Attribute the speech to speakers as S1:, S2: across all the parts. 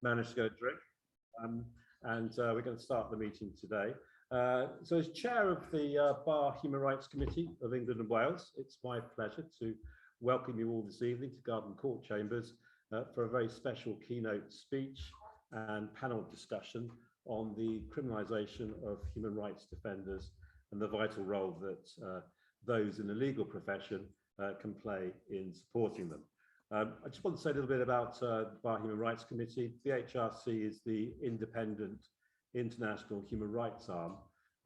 S1: managed to go drink. We're going to start the meeting today. So as chair of the Bar Human Rights Committee of England and Wales, it's my pleasure to welcome you all this evening to Garden Court Chambers for a very special keynote speech and panel discussion on the criminalisation of human rights defenders and the vital role that those in the legal profession can play in supporting them. I just want to say a little bit about the Bar Human Rights Committee. BHRC is the independent international human rights arm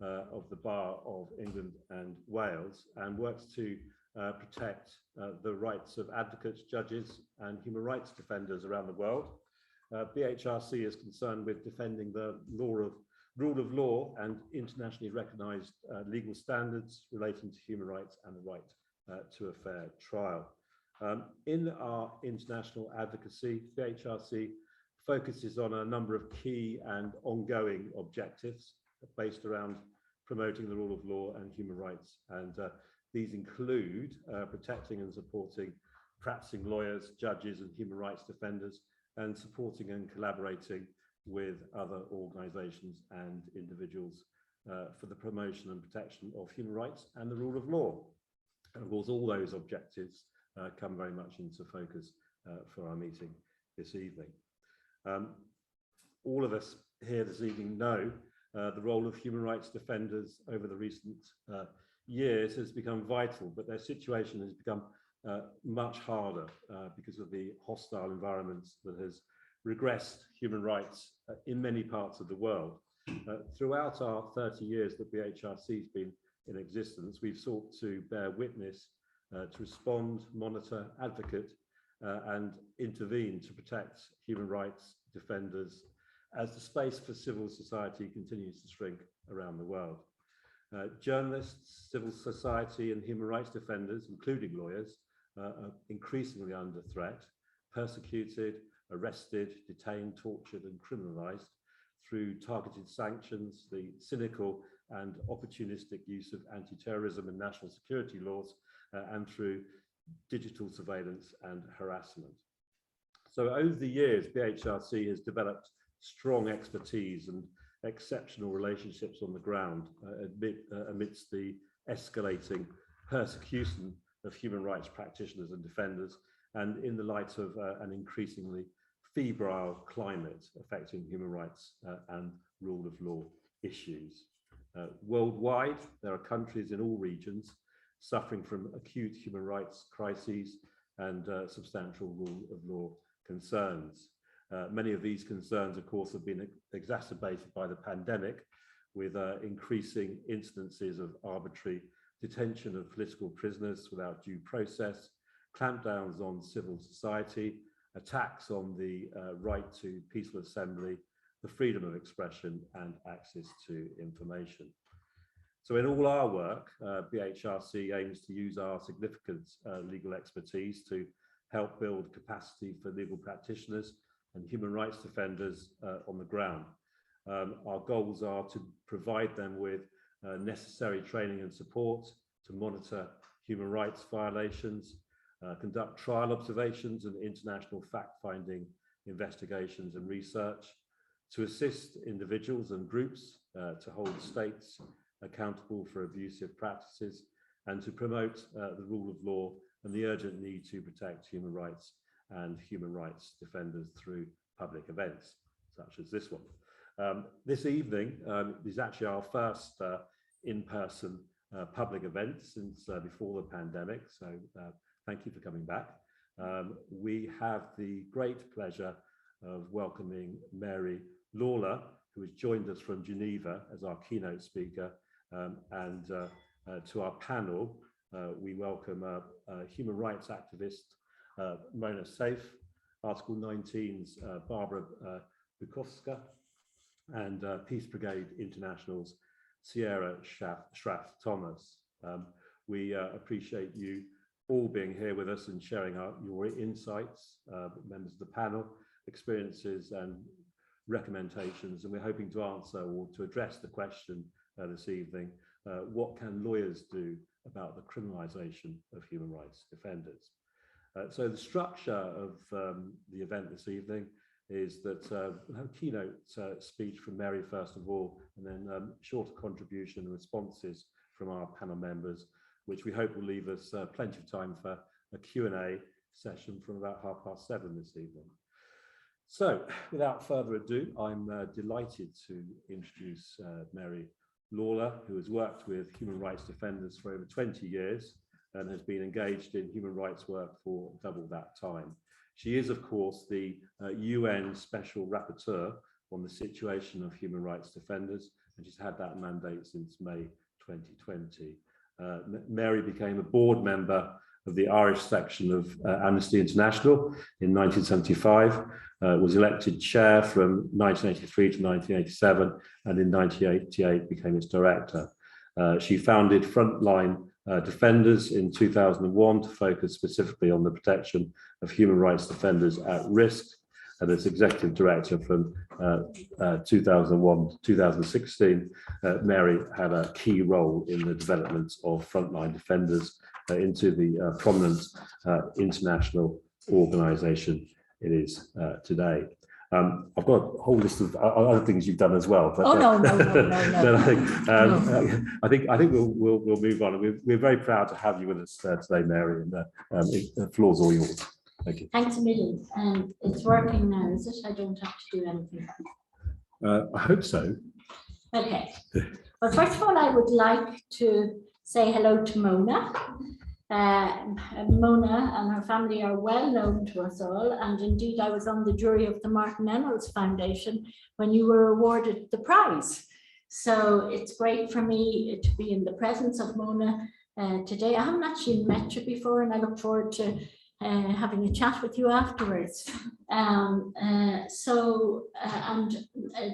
S1: of the Bar of England and Wales, and works to protect the rights of advocates, judges and human rights defenders around the world. BHRC is concerned with defending the rule of law and internationally recognised legal standards relating to human rights and the right to a fair trial. In our international advocacy, BHRC focuses on a number of key and ongoing objectives based around promoting the rule of law and human rights. And these include protecting and supporting practicing lawyers, judges and human rights defenders, and supporting and collaborating with other organisations and individuals for the promotion and protection of human rights and the rule of law. And of course, all those objectives come very much into focus for our meeting this evening. All of us here this evening know the role of human rights defenders over the recent years has become vital, but their situation has become much harder because of the hostile environments that has regressed human rights in many parts of the world. Throughout our 30 years that BHRC has been in existence, we've sought to bear witness, to respond, monitor, advocate and intervene to protect human rights defenders as the space for civil society continues to shrink around the world. Journalists, civil society and human rights defenders, including lawyers, are increasingly under threat, persecuted, arrested, detained, tortured and criminalised through targeted sanctions, the cynical and opportunistic use of anti-terrorism and national security laws, and through digital surveillance and harassment. So over the years, BHRC has developed strong expertise and exceptional relationships on the ground amidst the escalating persecution of human rights practitioners and defenders, and in the light of an increasingly febrile climate affecting human rights and rule of law issues. Worldwide, there are countries in all regions suffering from acute human rights crises and substantial rule of law concerns. Many of these concerns, of course, have been exacerbated by the pandemic, with increasing incidences of arbitrary detention of political prisoners without due process, clampdowns on civil society, attacks on the right to peaceful assembly, the freedom of expression and access to information. So in all our work, BHRC aims to use our significant legal expertise to help build capacity for legal practitioners and human rights defenders on the ground. Our goals are to provide them with necessary training and support to monitor human rights violations, conduct trial observations and international fact-finding investigations and research, to assist individuals and groups to hold states accountable for abusive practices, and to promote the rule of law and the urgent need to protect human rights and human rights defenders through public events, such as this one. This evening is actually our first in-person public event since before the pandemic, so thank you for coming back. We have the great pleasure of welcoming Mary Lawlor, who has joined us from Geneva as our keynote speaker, and to our panel, we welcome human rights activist Mona Seif, Article 19's Barbora Bukovská, and Peace Brigade International's Sierra Schraff Thomas. We appreciate you all being here with us and sharing your insights, members of the panel, experiences and recommendations, and we're hoping to answer or to address the question this evening, what can lawyers do about the criminalisation of human rights defenders? So the structure of the event this evening is that a keynote speech from Mary first of all, and then shorter contribution and responses from our panel members, which we hope will leave us plenty of time for a Q&A session from about 7:30 this evening. So without further ado, I'm delighted to introduce Mary Lawlor, who has worked with human rights defenders for over 20 years and has been engaged in human rights work for double that time. She is, of course, the UN Special Rapporteur on the situation of human rights defenders, and she's had that mandate since May 2020. Mary became a board member of the Irish section of Amnesty International in 1975, was elected chair from 1983 to 1987, and in 1988 became its director. She founded Frontline Defenders in 2001 to focus specifically on the protection of human rights defenders at risk, and as executive director from 2001 to 2016, Mary had a key role in the development of Frontline Defenders into the prominent international organisation it is today. I've got a whole list of other things you've done as well. But,
S2: no.
S1: I think we'll move on. We're very proud to have you with us today, Mary, and the floor's all yours. Thank you.
S2: Thanks a million. And it's working now, is it? I don't have to do anything.
S1: I hope so.
S2: Okay. Well, first of all, I would like to say hello to Mona. Mona and her family are well known to us all, and indeed I was on the jury of the Martin Ennals Foundation when you were awarded the prize. So it's great for me to be in the presence of Mona today. I haven't actually met you before, and I look forward to having a chat with you afterwards.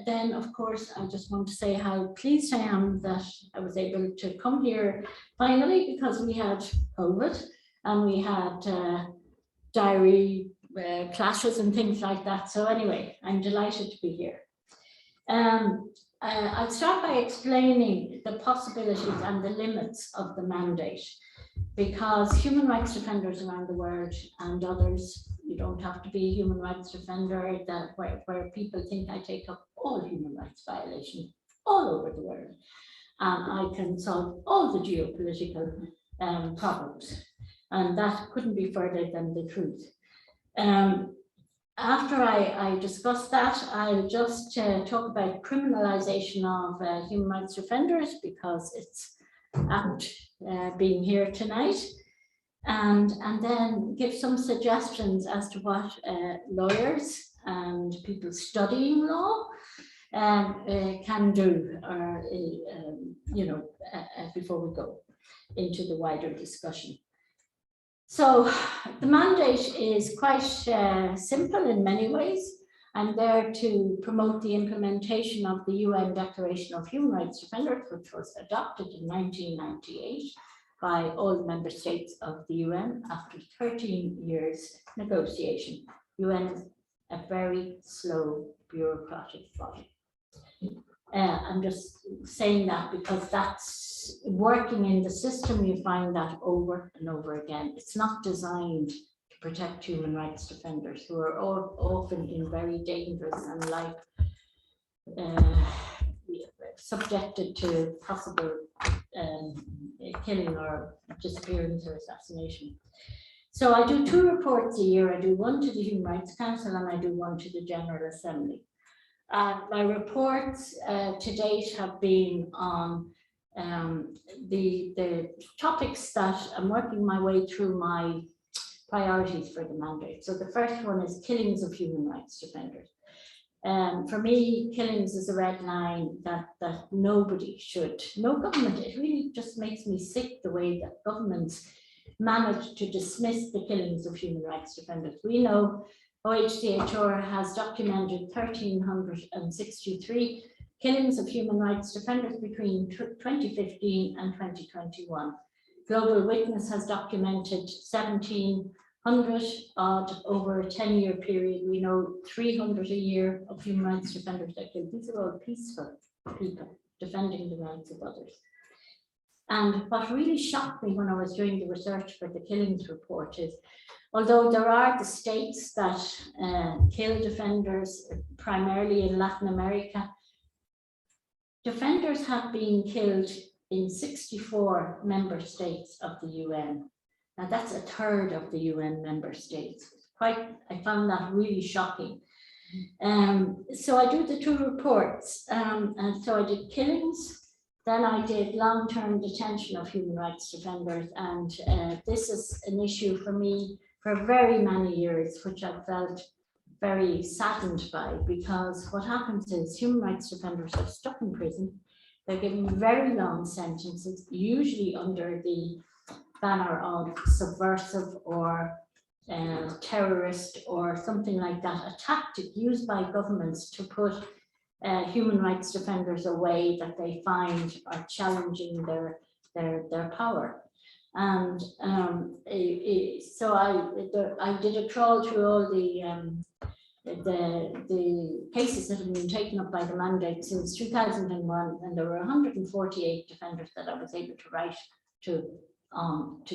S2: Then of course I just want to say how pleased I am that I was able to come here finally, because we had COVID and we had diary clashes and things like that. So anyway, I'm delighted to be here. I'll start by explaining the possibilities and the limits of the mandate, because human rights defenders around the world and others, you don't have to be a human rights defender, that where people think I take up all human rights violations all over the world, and I can solve all the geopolitical problems, and that couldn't be further than the truth. After I discuss that, I'll just talk about criminalisation of human rights defenders, because it's apt being here tonight, and then give some suggestions as to what lawyers and people studying law can do, before we go into the wider discussion. So the mandate is quite simple in many ways. I'm there to promote the implementation of the UN Declaration of Human Rights Defenders, which was adopted in 1998 by all member states of the UN after 13 years negotiation. UN is a very slow bureaucratic body. I'm just saying that because that's working in the system, you find that over and over again. It's not designed to protect human rights defenders, who are often in very dangerous and subjected to possible killing or disappearance or assassination. So I do 2 reports a year. I do one to the Human Rights Council and I do one to the General Assembly. My reports to date have been on the topics that I'm working my way through my priorities for the mandate. So the first one is killings of human rights defenders. For me, killings is a red line that nobody should, no government, it really just makes me sick the way that governments manage to dismiss the killings of human rights defenders. We know OHCHR has documented 1,363 killings of human rights defenders between 2015 and 2021. Global Witness has documented 1,700 odd over a 10-year period. We know 300 a year of human rights defenders that killed. These are all peaceful people defending the rights of others. And what really shocked me when I was doing the research for the killings report is although there are the states that kill defenders, primarily in Latin America, defenders have been killed in 64 member states of the UN. Now that's a third of the UN member states. I found that really shocking. So I do the two reports, and so I did killings, then I did long-term detention of human rights defenders, and this is an issue for me for very many years, which I felt very saddened by, because what happens is human rights defenders are stuck in prison. They're given very long sentences, usually under the banner of subversive or terrorist or something like that, a tactic used by governments to put human rights defenders away that they find are challenging their power. And so I did a trawl through all the cases that have been taken up by the mandate since 2001, and there were 148 defenders that I was able to write to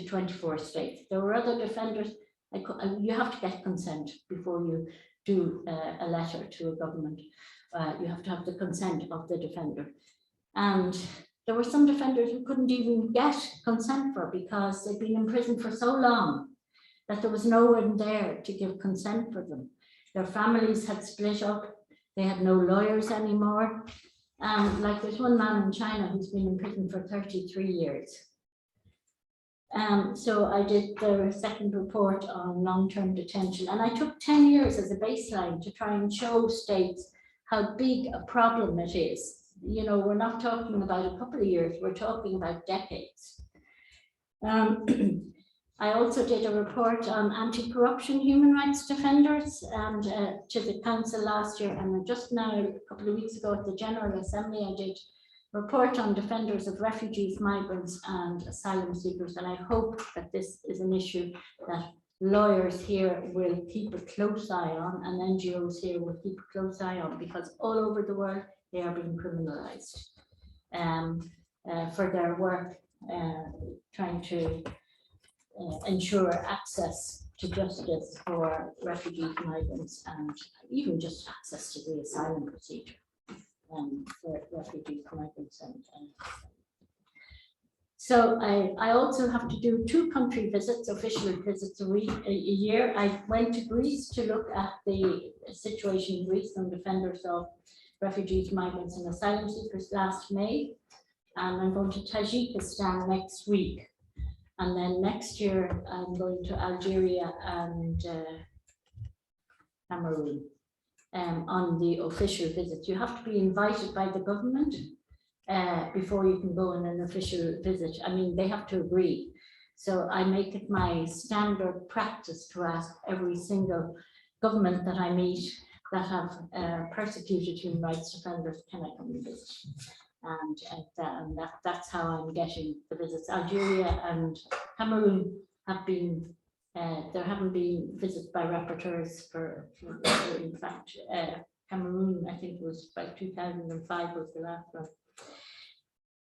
S2: 24 states. There were other defenders. You have to get consent before you do a letter to a government. You have to have the consent of the defender. And there were some defenders who couldn't even get consent for, because they'd been in prison for so long that there was no one there to give consent for them. Their families had split up. They had no lawyers anymore. Like there's one man in China who's been in prison for 33 years. So I did the second report on long-term detention, and I took 10 years as a baseline to try and show states how big a problem it is. You know, we're not talking about a couple of years, we're talking about decades. I also did a report on anti-corruption human rights defenders and to the council last year, and just now, a couple of weeks ago at the General Assembly, I did report on defenders of refugees, migrants and asylum seekers, and I hope that this is an issue that lawyers here will keep a close eye on, and NGOs here will keep a close eye on, because all over the world they are being criminalized for their work trying to ensure access to justice for refugees, migrants, and even just access to the asylum procedure. For refugees, migrants, and so I also have to do 2 country visits, official visits a year. I went to Greece to look at the situation in Greece on defenders of refugees, migrants, and asylum seekers last May, and I'm going to Tajikistan next week, and then next year I'm going to Algeria and Cameroon. On the official visits. You have to be invited by the government before you can go on an official visit. I mean, they have to agree. So I make it my standard practice to ask every single government that I meet that have persecuted human rights defenders, can I come and visit? And that's how I'm getting the visits. Algeria and Cameroon have been there haven't been visits by rapporteurs for in fact, Cameroon, I think it was by 2005 was the last one.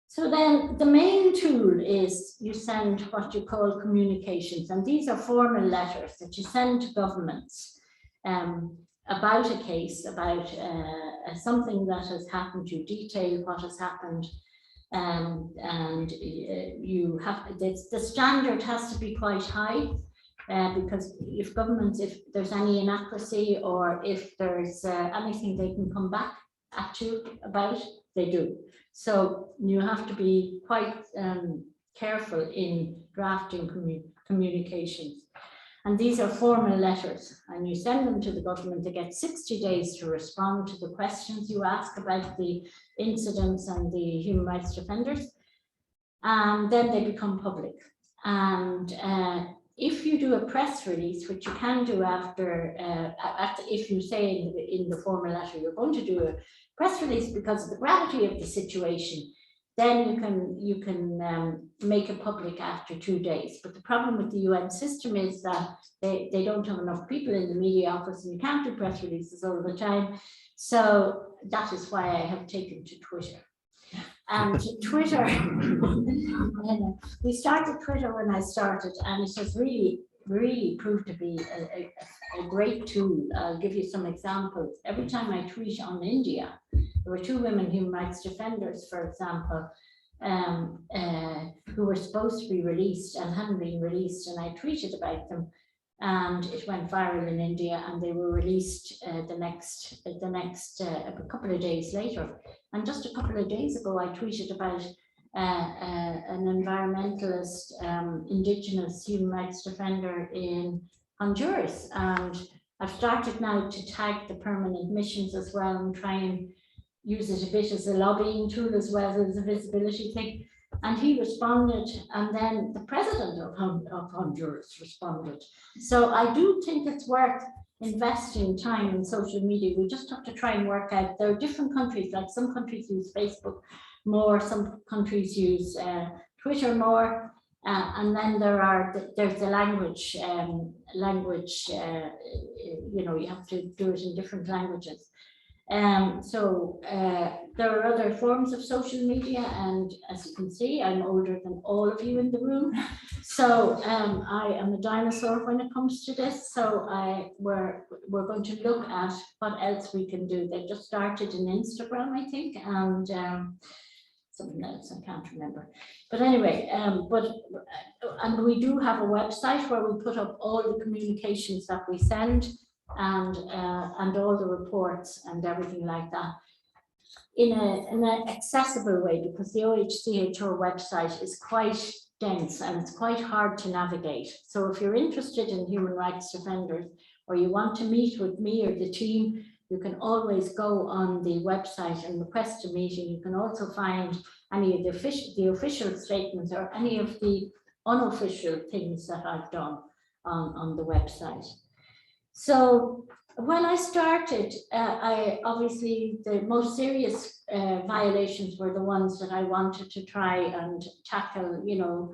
S2: So then the main tool is you send what you call communications, and these are formal letters that you send to governments about a case, about something that has happened. You detail what has happened, and you have the standard has to be quite high. Because if governments, if there's any inaccuracy or if there's anything they can come back at you about, they do. So you have to be quite careful in drafting communications. And these are formal letters, and you send them to the government. They get 60 days to respond to the questions you ask about the incidents and the human rights defenders. And then they become public. And if you do a press release, which you can do after if you say in the formal letter you're going to do a press release because of the gravity of the situation, then you can make it public after 2 days. But the problem with the UN system is that they don't have enough people in the media office, and you can't do press releases all the time. So that is why I have taken to Twitter. And Twitter, we started Twitter when I started, and it has really really proved to be a great tool. I'll give you some examples. Every time I tweet on India, there were 2 women human rights defenders, for example, who were supposed to be released and hadn't been released, and I tweeted about them, and it went viral in India, and they were released a couple of days later. And just a couple of days ago, I tweeted about an environmentalist, indigenous human rights defender in Honduras, and I've started now to tag the permanent missions as well and try and use it a bit as a lobbying tool as well as a visibility thing. And he responded, and then the president of Honduras responded. So I do think it's worth investing time in social media. We just have to try and work out, there are different countries, like some countries use Facebook more, some countries use Twitter more, and then there's the language, you know, you have to do it in different languages. There are other forms of social media, and as you can see, I'm older than all of you in the room. So I am a dinosaur when it comes to this. So we're going to look at what else we can do. They just started in Instagram, I think, and something else I can't remember. But anyway, and we do have a website where we put up all the communications that we send, and all the reports and everything like that in an accessible way, because the OHCHR website is quite dense and it's quite hard to navigate. So if you're interested in human rights defenders, or you want to meet with me or the team, you can always go on the website and request a meeting. You can also find any of the official statements or any of the unofficial things that I've done on the website. So when I started, I obviously the most serious violations were the ones that I wanted to try and tackle, you know,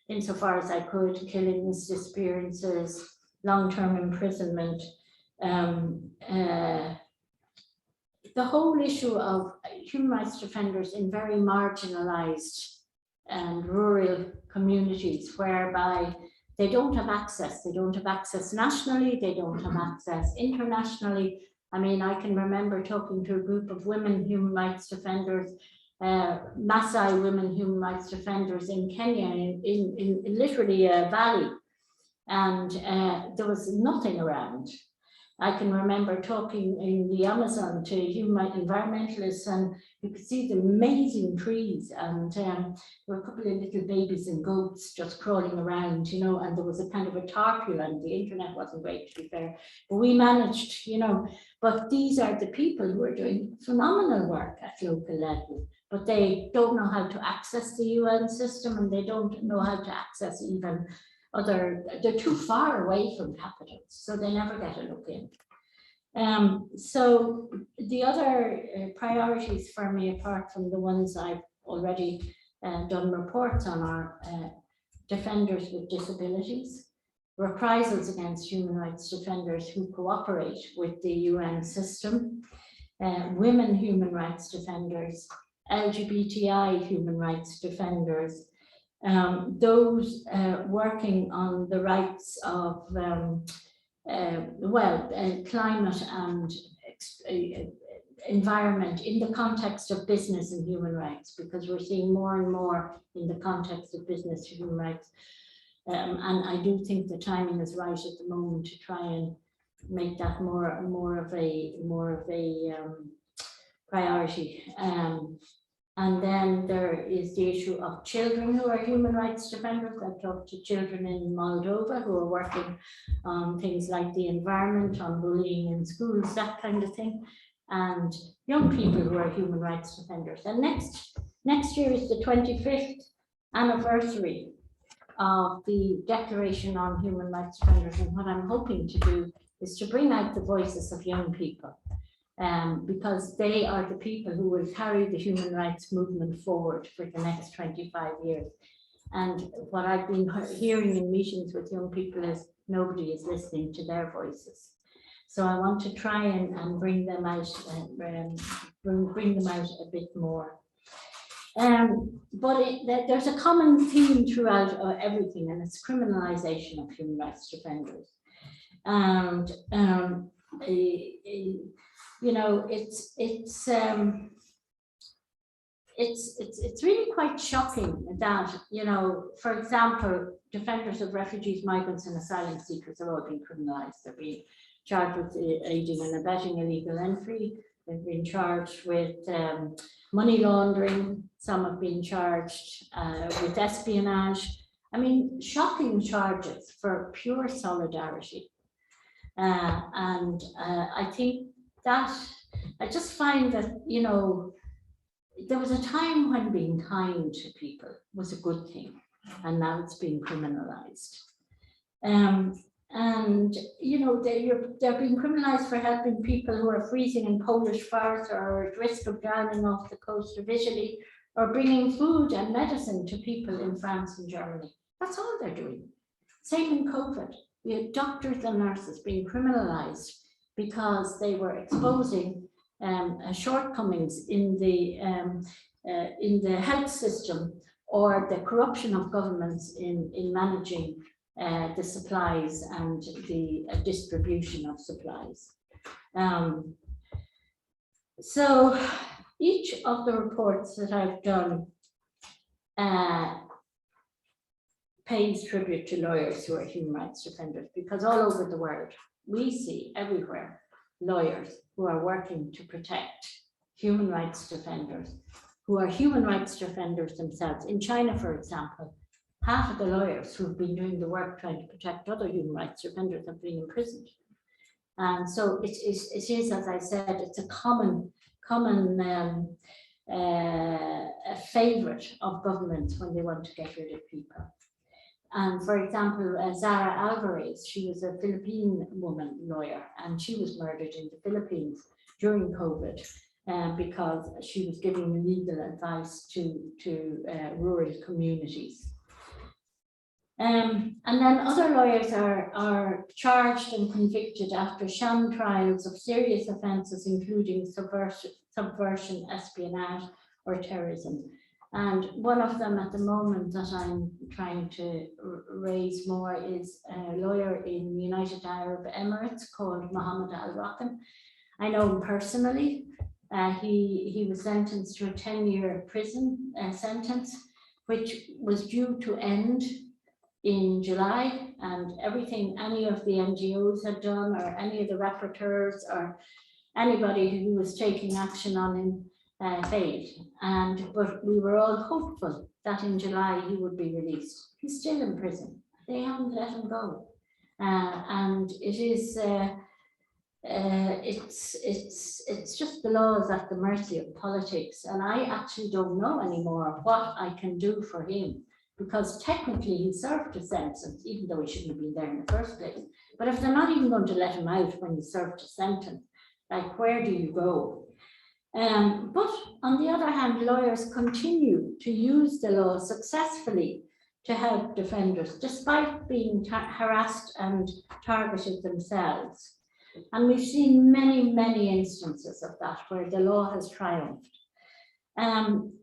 S2: insofar as I could: killings, disappearances, long-term imprisonment. The whole issue of human rights defenders in very marginalized and rural communities, whereby they don't have access. They don't have access nationally. They don't have access internationally. I mean, I can remember talking to a group of women human rights defenders, Maasai women human rights defenders in Kenya, in literally a valley, and there was nothing around. I can remember talking in the Amazon to human rights environmentalists, and you could see the amazing trees, and there were a couple of little babies and goats just crawling around, you know, and there was a kind of a tarpaulin. The internet wasn't great, to be fair, but we managed, you know. But these are the people who are doing phenomenal work at local level, but they don't know how to access the UN system, and they don't know how to access even they're too far away from capitals, so they never get a look in. So the other priorities for me, apart from the ones I've already done reports on, are defenders with disabilities, reprisals against human rights defenders who cooperate with the UN system, women human rights defenders, LGBTI human rights defenders, those working on the rights of climate and environment in the context of business and human rights, because we're seeing more and more in the context of business and human rights. And I do think the timing is right at the moment to try and make that more of a priority. And then there is the issue of children who are human rights defenders. I've talked to children in Moldova who are working on things like the environment, on bullying in schools, that kind of thing, and young people who are human rights defenders. And next year is the 25th anniversary of the Declaration on Human Rights Defenders. And what I'm hoping to do is to bring out the voices of young people. Because they are the people who will carry the human rights movement forward for the next 25 years. And what I've been hearing in meetings with young people is nobody is listening to their voices. So I want to try and bring them out, bring them out a bit more. There's a common theme throughout everything, and it's criminalisation of human rights defenders. And you know, it's really quite shocking that, you know, for example, defenders of refugees, migrants, and asylum seekers are all being criminalised. They're being charged with aiding and abetting illegal entry. They've been charged with money laundering. Some have been charged with espionage. I mean, shocking charges for pure solidarity. I think that, I just find that, you know, there was a time when being kind to people was a good thing, and now it's being criminalized. And you know, they're being criminalized for helping people who are freezing in Polish forests or at risk of drowning off the coast of Italy, or bringing food and medicine to people in France and Germany. That's all they're doing. Same in COVID. We had doctors and nurses being criminalized because they were exposing shortcomings in the health system, or the corruption of governments in managing the supplies and the distribution of supplies. So each of the reports that I've done pays tribute to lawyers who are human rights defenders, because all over the world, we see everywhere lawyers who are working to protect human rights defenders, who are human rights defenders themselves. In China, for example, half of the lawyers who have been doing the work trying to protect other human rights defenders have been imprisoned. And so it is, as I said, it's a common favorite of governments when they want to get rid of people. And for example, Zara Alvarez, she was a Philippine woman lawyer, and she was murdered in the Philippines during COVID because she was giving legal advice to rural communities. And then other lawyers are charged and convicted after sham trials of serious offences, including subversion, espionage, or terrorism. And one of them at the moment that I'm trying to raise more is a lawyer in the United Arab Emirates called Mohammed Al-Rakan. I know him personally. He was sentenced to a 10-year prison sentence, which was due to end in July, and everything any of the NGOs had done, or any of the rapporteurs, or anybody who was taking action on him failed. But we were all hopeful that in July he would be released. He's still in prison. They haven't let him go, and it is it's just the law is at the mercy of politics, and I actually don't know anymore what I can do for him, because technically he served a sentence, even though he shouldn't have been there in the first place. But if they're not even going to let him out when he served a sentence, like, where do you go? But on the other hand, lawyers continue to use the law successfully to help defenders, despite being harassed and targeted themselves. And we've seen many, many instances of that where the law has triumphed.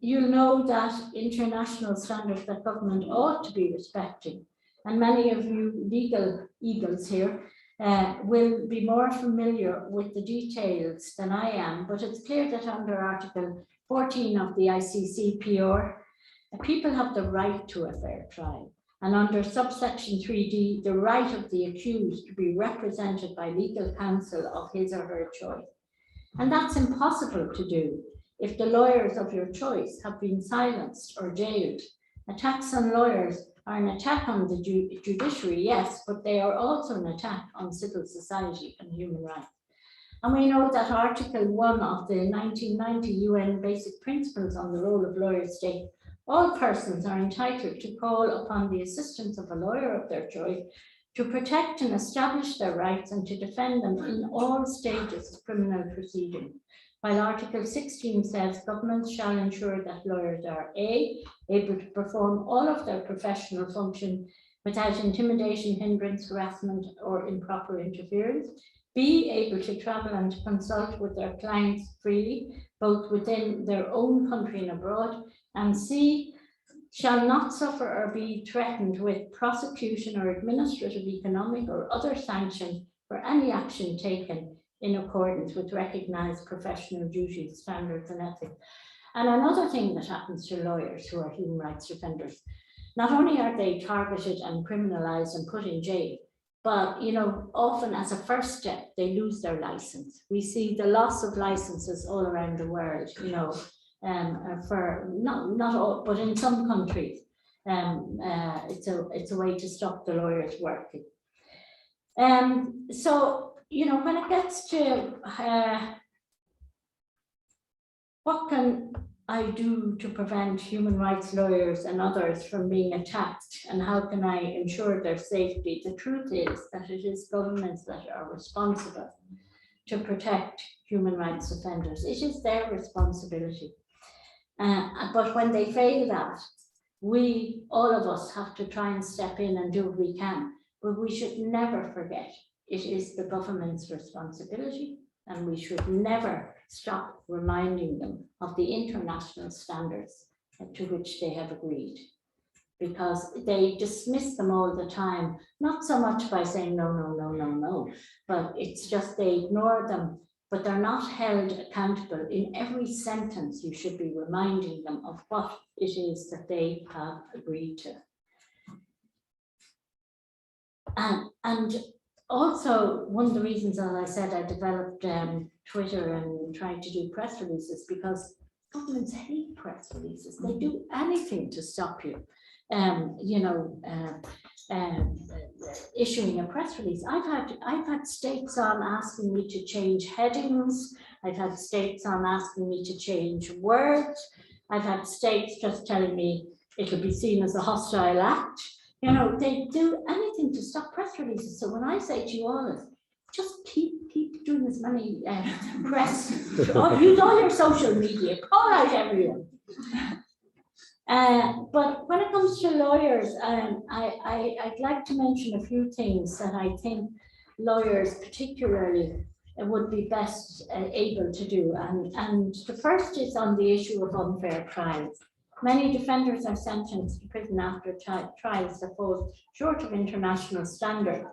S2: You'll know that international standards that government ought to be respecting, and many of you legal eagles here will be more familiar with the details than I am, but it's clear that under Article 14 of the ICCPR, people have the right to a fair trial. And under subsection 3D, the right of the accused to be represented by legal counsel of his or her choice. And that's impossible to do if the lawyers of your choice have been silenced or jailed. Attacks on lawyers are an attack on the judiciary, yes, but they are also an attack on civil society and human rights. And we know that Article 1 of the 1990 UN Basic Principles on the Role of Lawyers state all persons are entitled to call upon the assistance of a lawyer of their choice to protect and establish their rights and to defend them in all stages of criminal proceedings. While Article 16 says governments shall ensure that lawyers are A, able to perform all of their professional function without intimidation, hindrance, harassment, or improper interference, B, able to travel and to consult with their clients freely, both within their own country and abroad, and C, shall not suffer or be threatened with prosecution or administrative, economic or other sanction for any action taken in accordance with recognised professional duties, standards and ethics. And another thing that happens to lawyers who are human rights defenders, not only are they targeted and criminalised and put in jail, but often as a first step, they lose their license. We see the loss of licenses all around the world, for not all, but in some countries, it's a way to stop the lawyers working. So when it gets to what can I do to prevent human rights lawyers and others from being attacked, and how can I ensure their safety? The truth is that it is governments that are responsible to protect human rights offenders. It is their responsibility. But when they fail that, we, all of us, have to try and step in and do what we can. But we should never forget it is the government's responsibility, and we should never stop reminding them of the international standards to which they have agreed, because they dismiss them all the time, not so much by saying no, no, no, no, no, but it's just they ignore them, but they're not held accountable. In every sentence, you should be reminding them of what it is that they have agreed to. And also, one of the reasons, as I said, I developed Twitter and tried to do press releases, because governments hate press releases. They do anything to stop you, issuing a press release. I've had states on asking me to change headings. I've had states on asking me to change words. I've had states just telling me it'll be seen as a hostile act. They do anything to stop press releases. So when I say to you all, just keep doing as many press, use all your social media, call out everyone. But when it comes to lawyers, I'd like to mention a few things that I think lawyers particularly would be best able to do. And the first is on the issue of unfair trials. Many defenders are sentenced to prison after trials that fall short of international standard.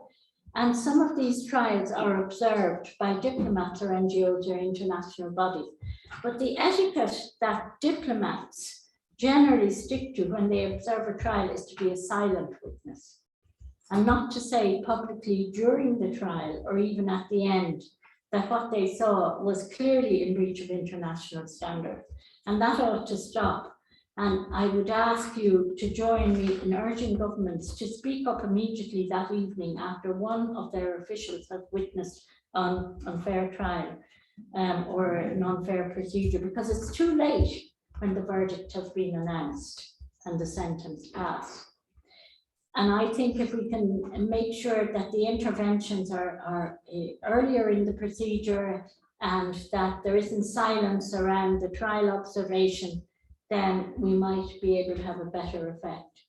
S2: And some of these trials are observed by diplomats or NGOs or international bodies. But the etiquette that diplomats generally stick to when they observe a trial is to be a silent witness, and not to say publicly during the trial or even at the end that what they saw was clearly in breach of international standards. And that ought to stop. And I would ask you to join me in urging governments to speak up immediately that evening after one of their officials has witnessed an unfair trial or an unfair procedure, because it's too late when the verdict has been announced and the sentence passed. And I think if we can make sure that the interventions are earlier in the procedure, and that there isn't silence around the trial observation, then we might be able to have a better effect.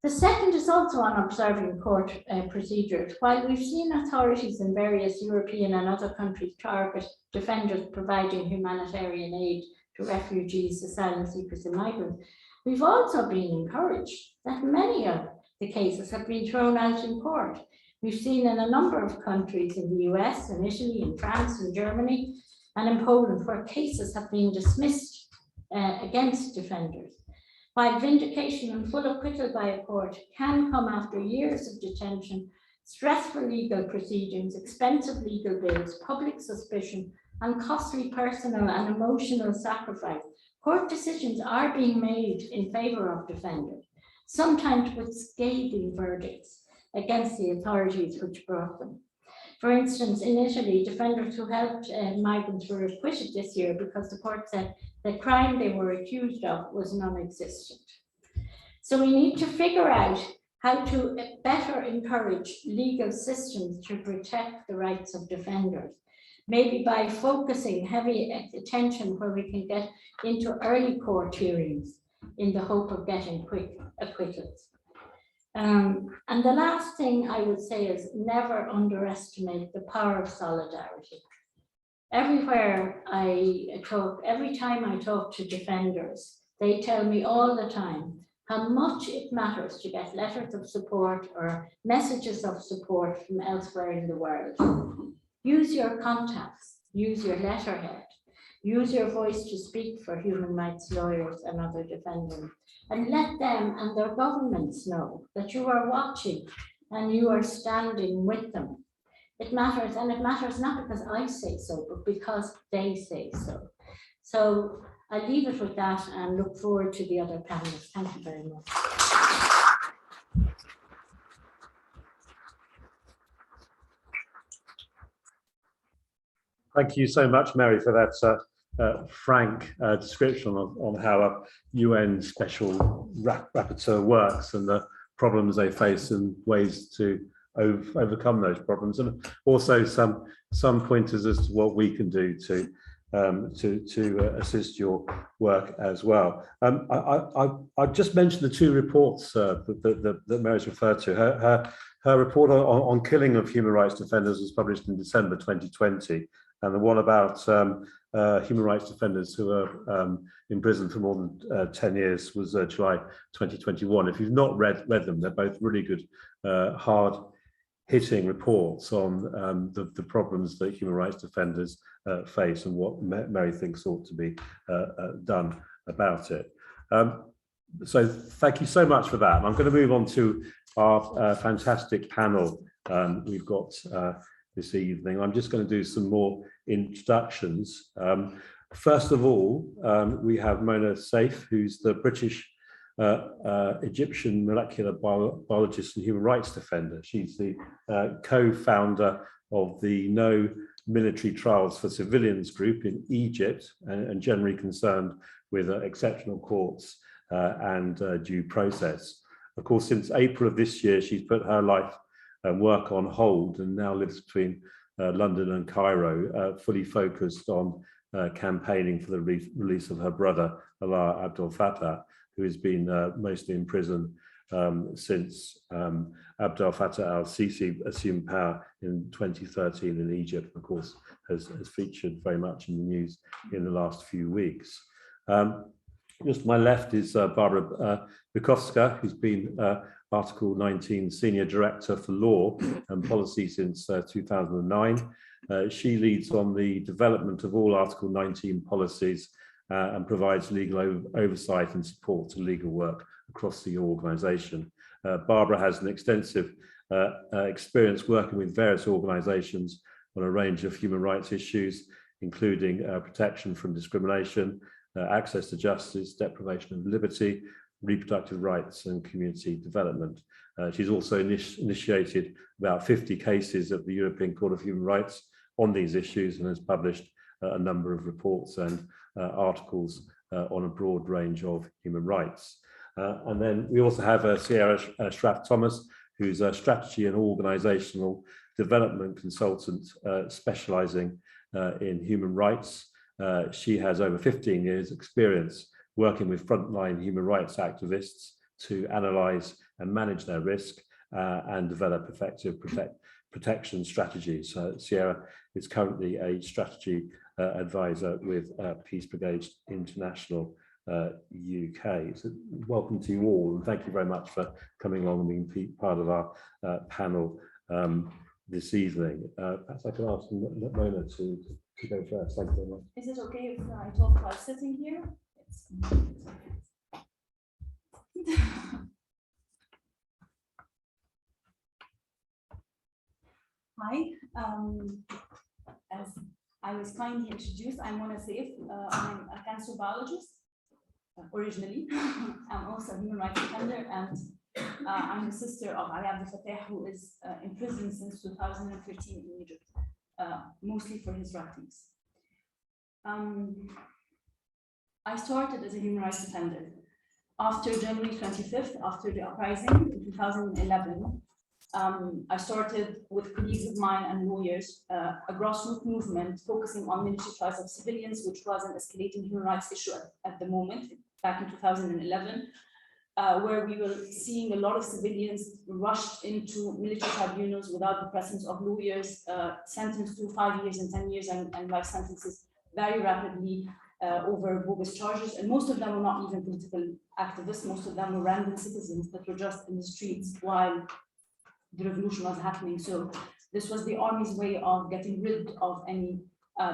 S2: The second is also on observing court procedures. While we've seen authorities in various European and other countries target defenders providing humanitarian aid to refugees, asylum seekers and migrants, we've also been encouraged that many of the cases have been thrown out in court. We've seen in a number of countries, in the US and Italy and France and Germany and in Poland, where cases have been dismissed against defenders. While vindication and full acquittal by a court can come after years of detention, stressful legal proceedings, expensive legal bills, public suspicion, and costly personal and emotional sacrifice, court decisions are being made in favor of defenders, sometimes with scathing verdicts against the authorities which brought them. For instance, in Italy, defenders who helped migrants were acquitted this year because the court said the crime they were accused of was non-existent. So we need to figure out how to better encourage legal systems to protect the rights of defenders, maybe by focusing heavy attention where we can get into early court hearings in the hope of getting quick acquittals. And the last thing I would say is never underestimate the power of solidarity. Everywhere I talk, every time I talk to defenders, they tell me all the time how much it matters to get letters of support or messages of support from elsewhere in the world. Use your contacts, use your letterhead, use your voice to speak for human rights lawyers and other defenders, and let them and their governments know that you are watching and you are standing with them. It matters, and it matters not because I say so, but because they say so. So I leave it with that and look forward to the other panelists. Thank you very much.
S1: Thank you so much, Mary, for that frank description on how a UN Special Rapporteur works and the problems they face and ways to overcome those problems, and also some pointers as to what we can do to assist your work as well. I just mentioned the two reports that Mary's referred to. Her report on killing of human rights defenders was published in December 2020, and the one about human rights defenders who are in prison for more than 10 years was July 2021. If you've not read them, they're both really good, hard-hitting reports on the problems that human rights defenders face and what Mary thinks ought to be done about it. So thank you so much for that. And I'm going to move on to our fantastic panel we've got this evening. I'm just going to do some more introductions. First of all, we have Mona Seif, who's the British Egyptian molecular biologist and human rights defender. She's the co-founder of the No Military Trials for Civilians group in Egypt, and generally concerned with exceptional courts and due process. Of course, since April of this year, she's put her life and work on hold and now lives between London and Cairo, fully focused on campaigning for the release of her brother, Alaa El Fattah, who has been mostly in prison since Abdel Fattah al-Sisi assumed power in 2013 in Egypt. Of course, has featured very much in the news in the last few weeks. Just to my left is Barbora Bukovská, who's been Article 19 Senior Director for Law and Policy since 2009. She leads on the development of all Article 19 policies and provides legal oversight and support to legal work across the organisation. Barbara has an extensive experience working with various organisations on a range of human rights issues, including protection from discrimination, access to justice, deprivation of liberty, reproductive rights and community development. She's also initiated about 50 cases at the European Court of Human Rights on these issues and has published a number of reports and articles on a broad range of human rights. And then we also have Sierra Schraff Thomas, who's a strategy and organisational development consultant specialising in human rights. She has over 15 years experience working with frontline human rights activists to analyse and manage their risk and develop effective protection strategies. Sierra is currently a strategy advisor with Peace Brigades International UK. So welcome to you all, and thank you very much for coming along and being part of our panel this evening. Perhaps I can ask Mona to go first. Thank you very much.
S3: Is it okay if I talk while sitting here? Hi, as I was kindly introduced, I'm Mona Seif. I'm a cancer biologist originally. I'm also a human rights defender, and I'm the sister of Alaa El Fattah, who is in prison since 2013 in Egypt, mostly for his writings. I started as a human rights defender. After January 25th, after the uprising in 2011, I started with colleagues of mine and lawyers, a grassroots movement focusing on military trials of civilians, which was an escalating human rights issue at the moment, back in 2011. where we were seeing a lot of civilians rushed into military tribunals without the presence of lawyers, sentenced to 5 years and 10 years and life sentences very rapidly over bogus charges. And most of them were not even political activists. Most of them were random citizens that were just in the streets while the revolution was happening. So this was the army's way of getting rid of any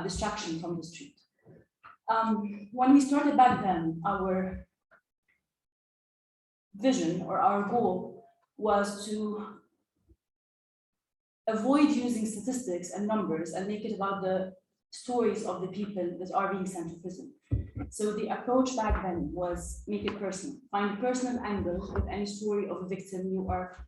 S3: distraction from the street. When we started back then, our vision or our goal was to avoid using statistics and numbers and make it about the stories of the people that are being sent to prison. So the approach back then was make it personal, find a personal angle with any story of a victim you are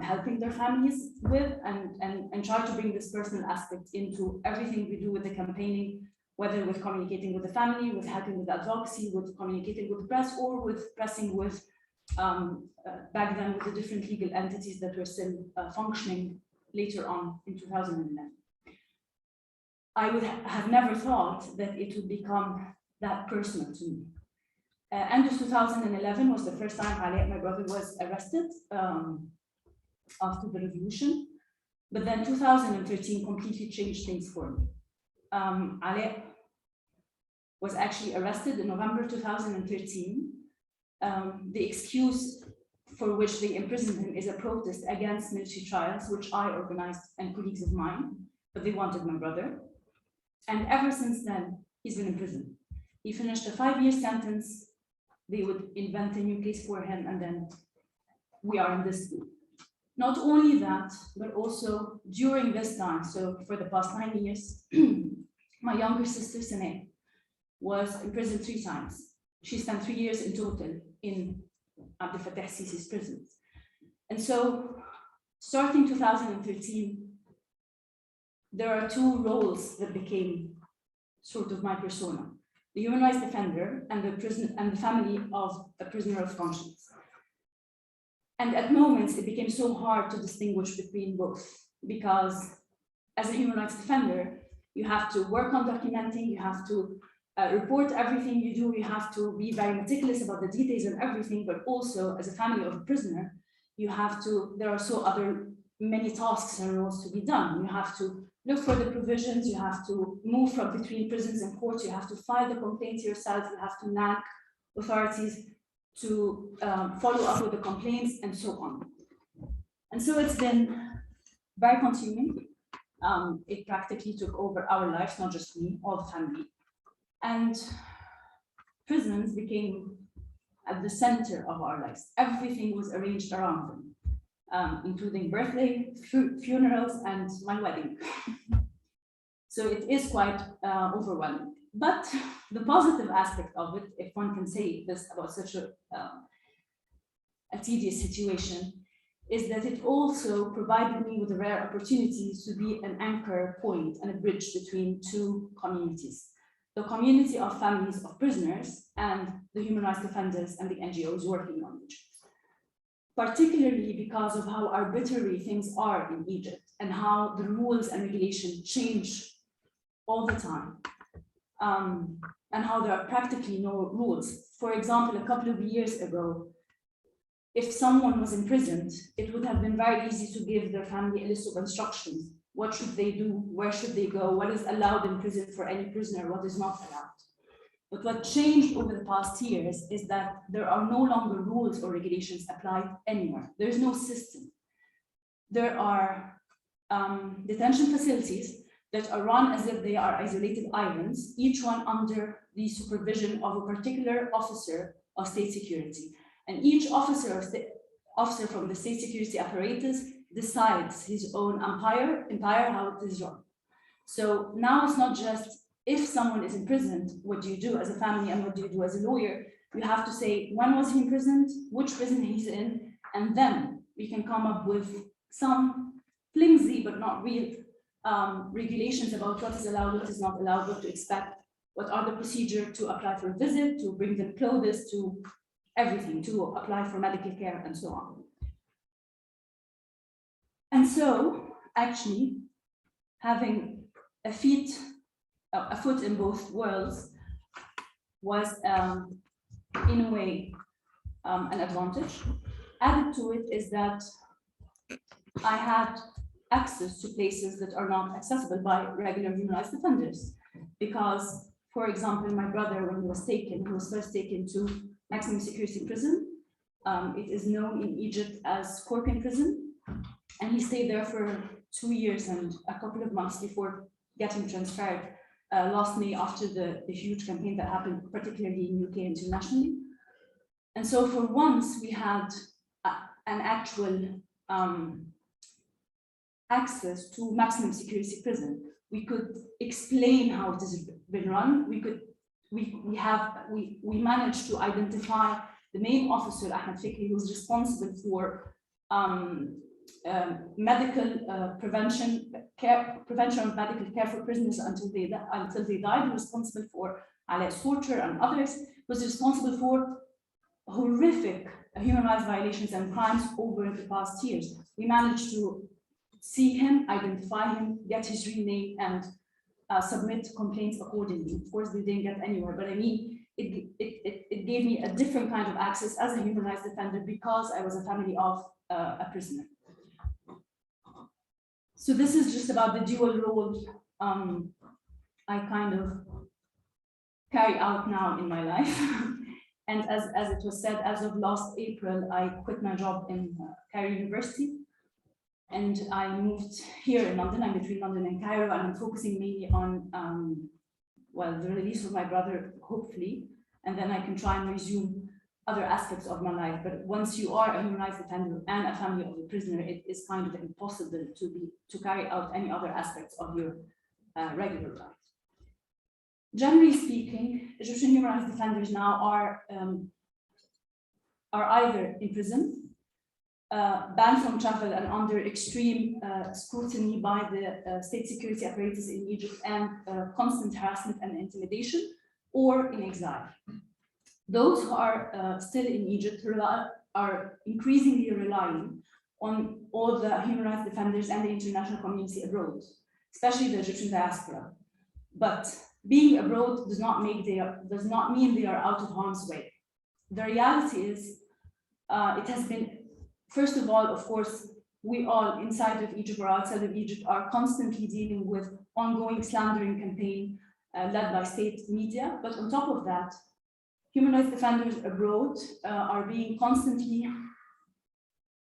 S3: helping their families with, and try to bring this personal aspect into everything we do with the campaigning, whether with communicating with the family, with helping with advocacy, with communicating with the press, or with pressing with back then with the different legal entities that were still functioning later on in 2011. I would have never thought that it would become that personal to me. End of 2011 was the first time Alaa, my brother, was arrested after the revolution. But then 2013 completely changed things for me. Alaa was actually arrested in November 2013. The excuse for which they imprisoned him is a protest against military trials, which I organized and colleagues of mine, but they wanted my brother. And ever since then, he's been in prison. He finished a 5-year sentence. They would invent a new case for him, and then we are in this group. Not only that, but also during this time, so for the past 9 years, my younger sister, Sana, was in prison 3 times. She spent 3 years in total in Alaa El Fattah Sisi's prisons. And so, starting 2013, there are 2 roles that became sort of my persona: the human rights defender and the family of a prisoner of conscience. And at moments, it became so hard to distinguish between both, because as a human rights defender, you have to work on documenting, you have to report everything you do, you have to be very meticulous about the details and everything, but also as a family of a prisoner, you have to, there are so many tasks and roles to be done. You have to look for the provisions, you have to move from between prisons and courts, you have to file the complaints yourself, you have to nag authorities to follow up with the complaints, and so on. And so it's been very consuming. It practically took over our lives, not just me, all the family. And prisons became at the center of our lives. Everything was arranged around them, including birthday, funerals, and my wedding. So it is quite overwhelming. But the positive aspect of it, if one can say this about such a tedious situation, is that it also provided me with a rare opportunity to be an anchor point and a bridge between 2 communities: the community of families of prisoners and the human rights defenders and the NGOs working on it. Particularly because of how arbitrary things are in Egypt and how the rules and regulations change all the time, and how there are practically no rules. For example, a couple of years ago, if someone was imprisoned, it would have been very easy to give their family a list of instructions. What should they do? Where should they go? What is allowed in prison for any prisoner? What is not allowed? But what changed over the past years is that there are no longer rules or regulations applied anywhere. There is no system. There are detention facilities that are run as if they are isolated islands, each one under the supervision of a particular officer of state security. And each officer from the state security apparatus decides his own empire how it is run. So now it's not just if someone is imprisoned, what do you do as a family and what do you do as a lawyer? You have to say, when was he imprisoned, which prison he's in, and then we can come up with some flimsy but not real regulations about what is allowed, what is not allowed, what to expect, what are the procedures to apply for a visit, to bring them clothes, to everything, to apply for medical care, and so on. And so, actually, having a foot in both worlds was, in a way, an advantage. Added to it is that I had access to places that are not accessible by regular human rights defenders. Because, for example, my brother, when he was first taken to maximum security prison. It is known in Egypt as Corkin prison. And he stayed there for 2 years and a couple of months before getting transferred last May after the huge campaign that happened, particularly in UK internationally. And so for once we had an actual access to maximum security prison. We could explain how it has been run. We managed to identify the main officer, Ahmed Fikri, who was responsible for prevention of medical care for prisoners until they died, responsible for Alaa El Fattah and others, was responsible for horrific human rights violations and crimes over the past years. We managed to see him, identify him, get his real name, and submit complaints accordingly. Of course, they didn't get anywhere, but I mean, it gave me a different kind of access as a human rights defender because I was a family of a prisoner. So this is just about the dual role I kind of carry out now in my life. And as it was said, as of last April, I quit my job in Cairo University. And I moved here in London. I'm between London and Cairo, and I'm focusing mainly on the release of my brother, hopefully, and then I can try and resume other aspects of my life. But once you are a human rights defender and a family of a prisoner, it is kind of impossible to carry out any other aspects of your regular life. Generally speaking, Egyptian human rights defenders now are either in prison, banned from travel and under extreme scrutiny by the state security apparatus in Egypt and constant harassment and intimidation, or in exile. Those who are still in Egypt are increasingly relying on all the human rights defenders and the international community abroad, especially the Egyptian diaspora. But being abroad does not mean they are out of harm's way. The reality is, it has been, first of all, of course, we all inside of Egypt or outside of Egypt are constantly dealing with ongoing slandering campaign led by state media. But on top of that, human rights defenders abroad are being constantly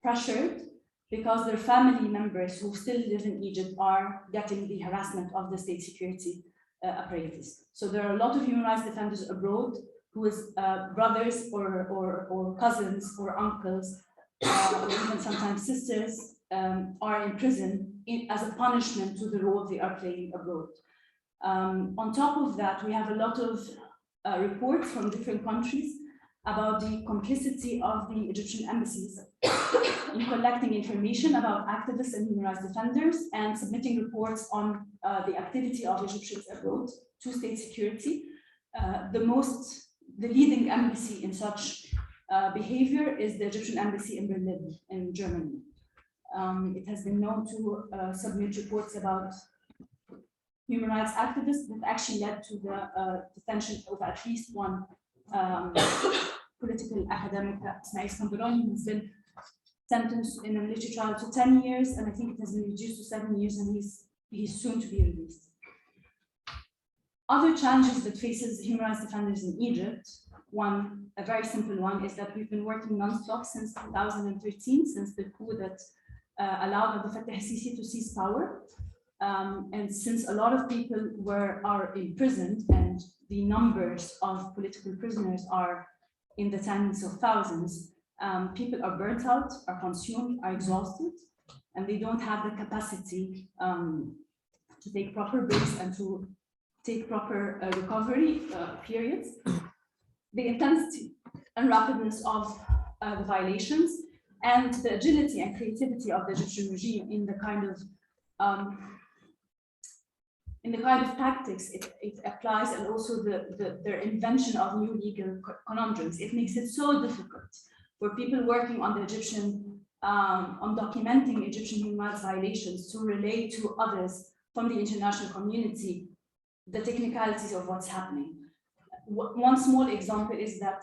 S3: pressured because their family members who still live in Egypt are getting the harassment of the state security apparatus. So there are a lot of human rights defenders abroad whose brothers or cousins or uncles or even sometimes sisters are in prison as a punishment to the role they are playing abroad. On top of that, we have a lot of reports from different countries about the complicity of the Egyptian embassies in collecting information about activists and human rights defenders and submitting reports on the activity of Egyptians abroad to state security. The leading embassy in such behavior is the Egyptian embassy in Berlin, in Germany. It has been known to submit reports about human rights activists that actually led to the detention of at least one political academic, Ismail Skamberoni, who's been sentenced in a military trial to 10 years, and I think it has been reduced to 7 years, and he's soon to be released. Other challenges that faces human rights defenders in Egypt, a very simple one, is that we've been working non-stop since 2013, since the coup that allowed Alaa El Fattah to seize power. And since a lot of people are imprisoned and the numbers of political prisoners are in the tens of thousands, people are burnt out, are consumed, are exhausted, and they don't have the capacity to take proper breaks and to take proper recovery periods. The intensity and rapidness of the violations and the agility and creativity of the Egyptian regime in the kind of tactics it applies, and also their invention of new legal conundrums. It makes it so difficult for people working on the Egyptian, on documenting Egyptian human rights violations to relate to others from the international community the technicalities of what's happening. One small example is that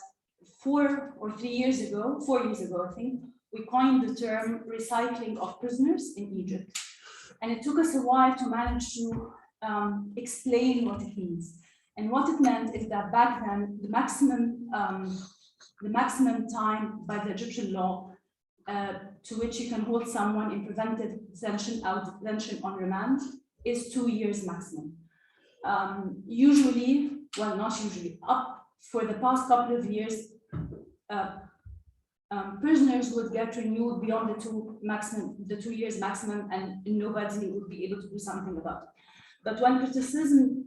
S3: 4 or 3 years ago, 4 years ago, I think, we coined the term recycling of prisoners in Egypt. And it took us a while to manage to explain what it means. And what it meant is that back then, the maximum time by the Egyptian law to which you can hold someone in preventive detention, out detention on remand is 2 years maximum. Usually, well, not usually, up for the past couple of years, prisoners would get renewed beyond the 2 years maximum, and nobody would be able to do something about it. But when criticism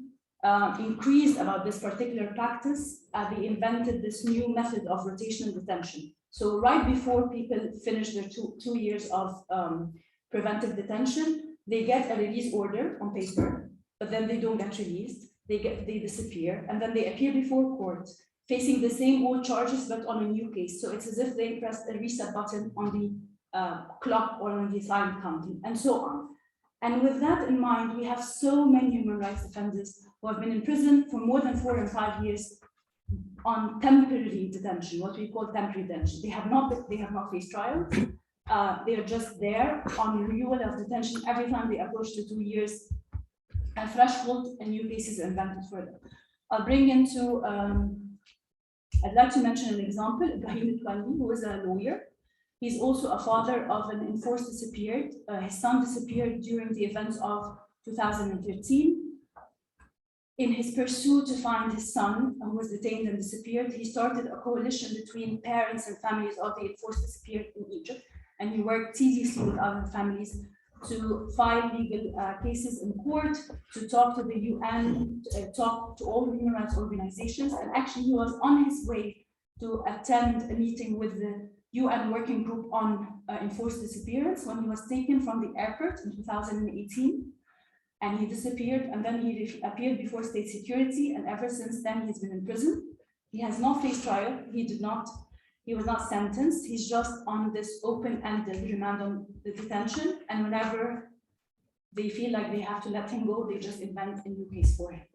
S3: increased about this particular practice, they invented this new method of rotational detention. So right before people finish their two years of preventive detention, they get a release order on paper, but then they don't get released. They disappear, and then they appear before court, facing the same old charges, but on a new case. So it's as if they pressed a reset button on the clock or on the time counting, and so on. And with that in mind, we have so many human rights defenders who have been in prison for more than 4 and 5 years on temporary detention, what we call temporary detention. They have not faced trials. They are just there on renewal of detention every time they approach the 2 years threshold, and new cases are invented for them. I'll bring into, I'd like to mention an example, Ibrahim Twani, who is a lawyer. He's also a father of an enforced disappeared. His son disappeared during the events of 2013. In his pursuit to find his son, who was detained and disappeared, he started a coalition between parents and families of the enforced disappeared in Egypt, and he worked tediously with other families to file legal cases in court, to talk to the UN, talk to all human rights organizations, and actually he was on his way to attend a meeting with the UN working group on enforced disappearance when he was taken from the airport in 2018, and he disappeared, and then he appeared before state security, and ever since then he's been in prison. He has not faced trial. He was not sentenced. He's just on this open-ended remand on the detention, and whenever they feel like they have to let him go, they just invent a new case for him.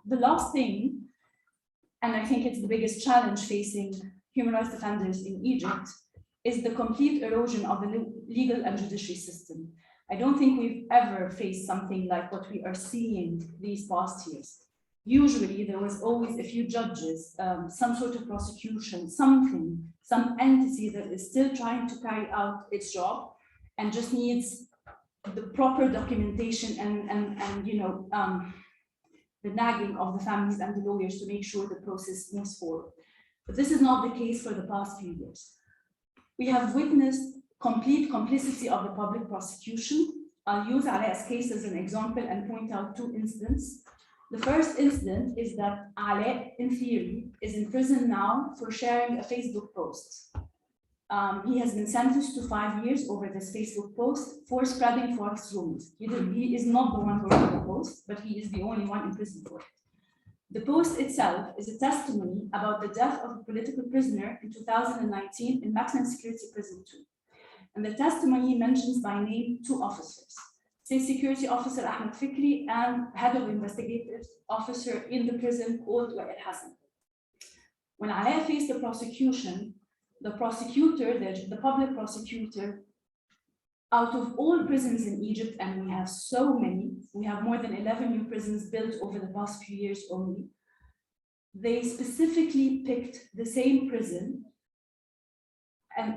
S3: The last thing, and I think it's the biggest challenge facing human rights defenders in Egypt, is the complete erosion of the legal and judiciary system. I don't think we've ever faced something like what we are seeing these past years. Usually there was always a few judges, some sort of prosecution, some entity that is still trying to carry out its job and just needs the proper documentation and the nagging of the families and the lawyers to make sure the process moves forward. But this is not the case for the past few years. We have witnessed complete complicity of the public prosecution. I'll use Alaa's case as an example and point out 2 incidents. The first incident is that Alaa, in theory, is in prison now for sharing a Facebook post. He has been sentenced to 5 years over this Facebook post for spreading false rumors. He is not the one who wrote the post, but he is the only one in prison for it. The post itself is a testimony about the death of a political prisoner in 2019 in maximum security prison 2. And the testimony mentions by name 2 officers. State Security Officer Ahmed Fikri and Head of Investigative Officer in the prison called Wael Hassan. When Alaa faced the prosecution, the prosecutor, the public prosecutor, out of all prisons in Egypt, and we have so many, we have more than 11 new prisons built over the past few years only, they specifically picked the same prison and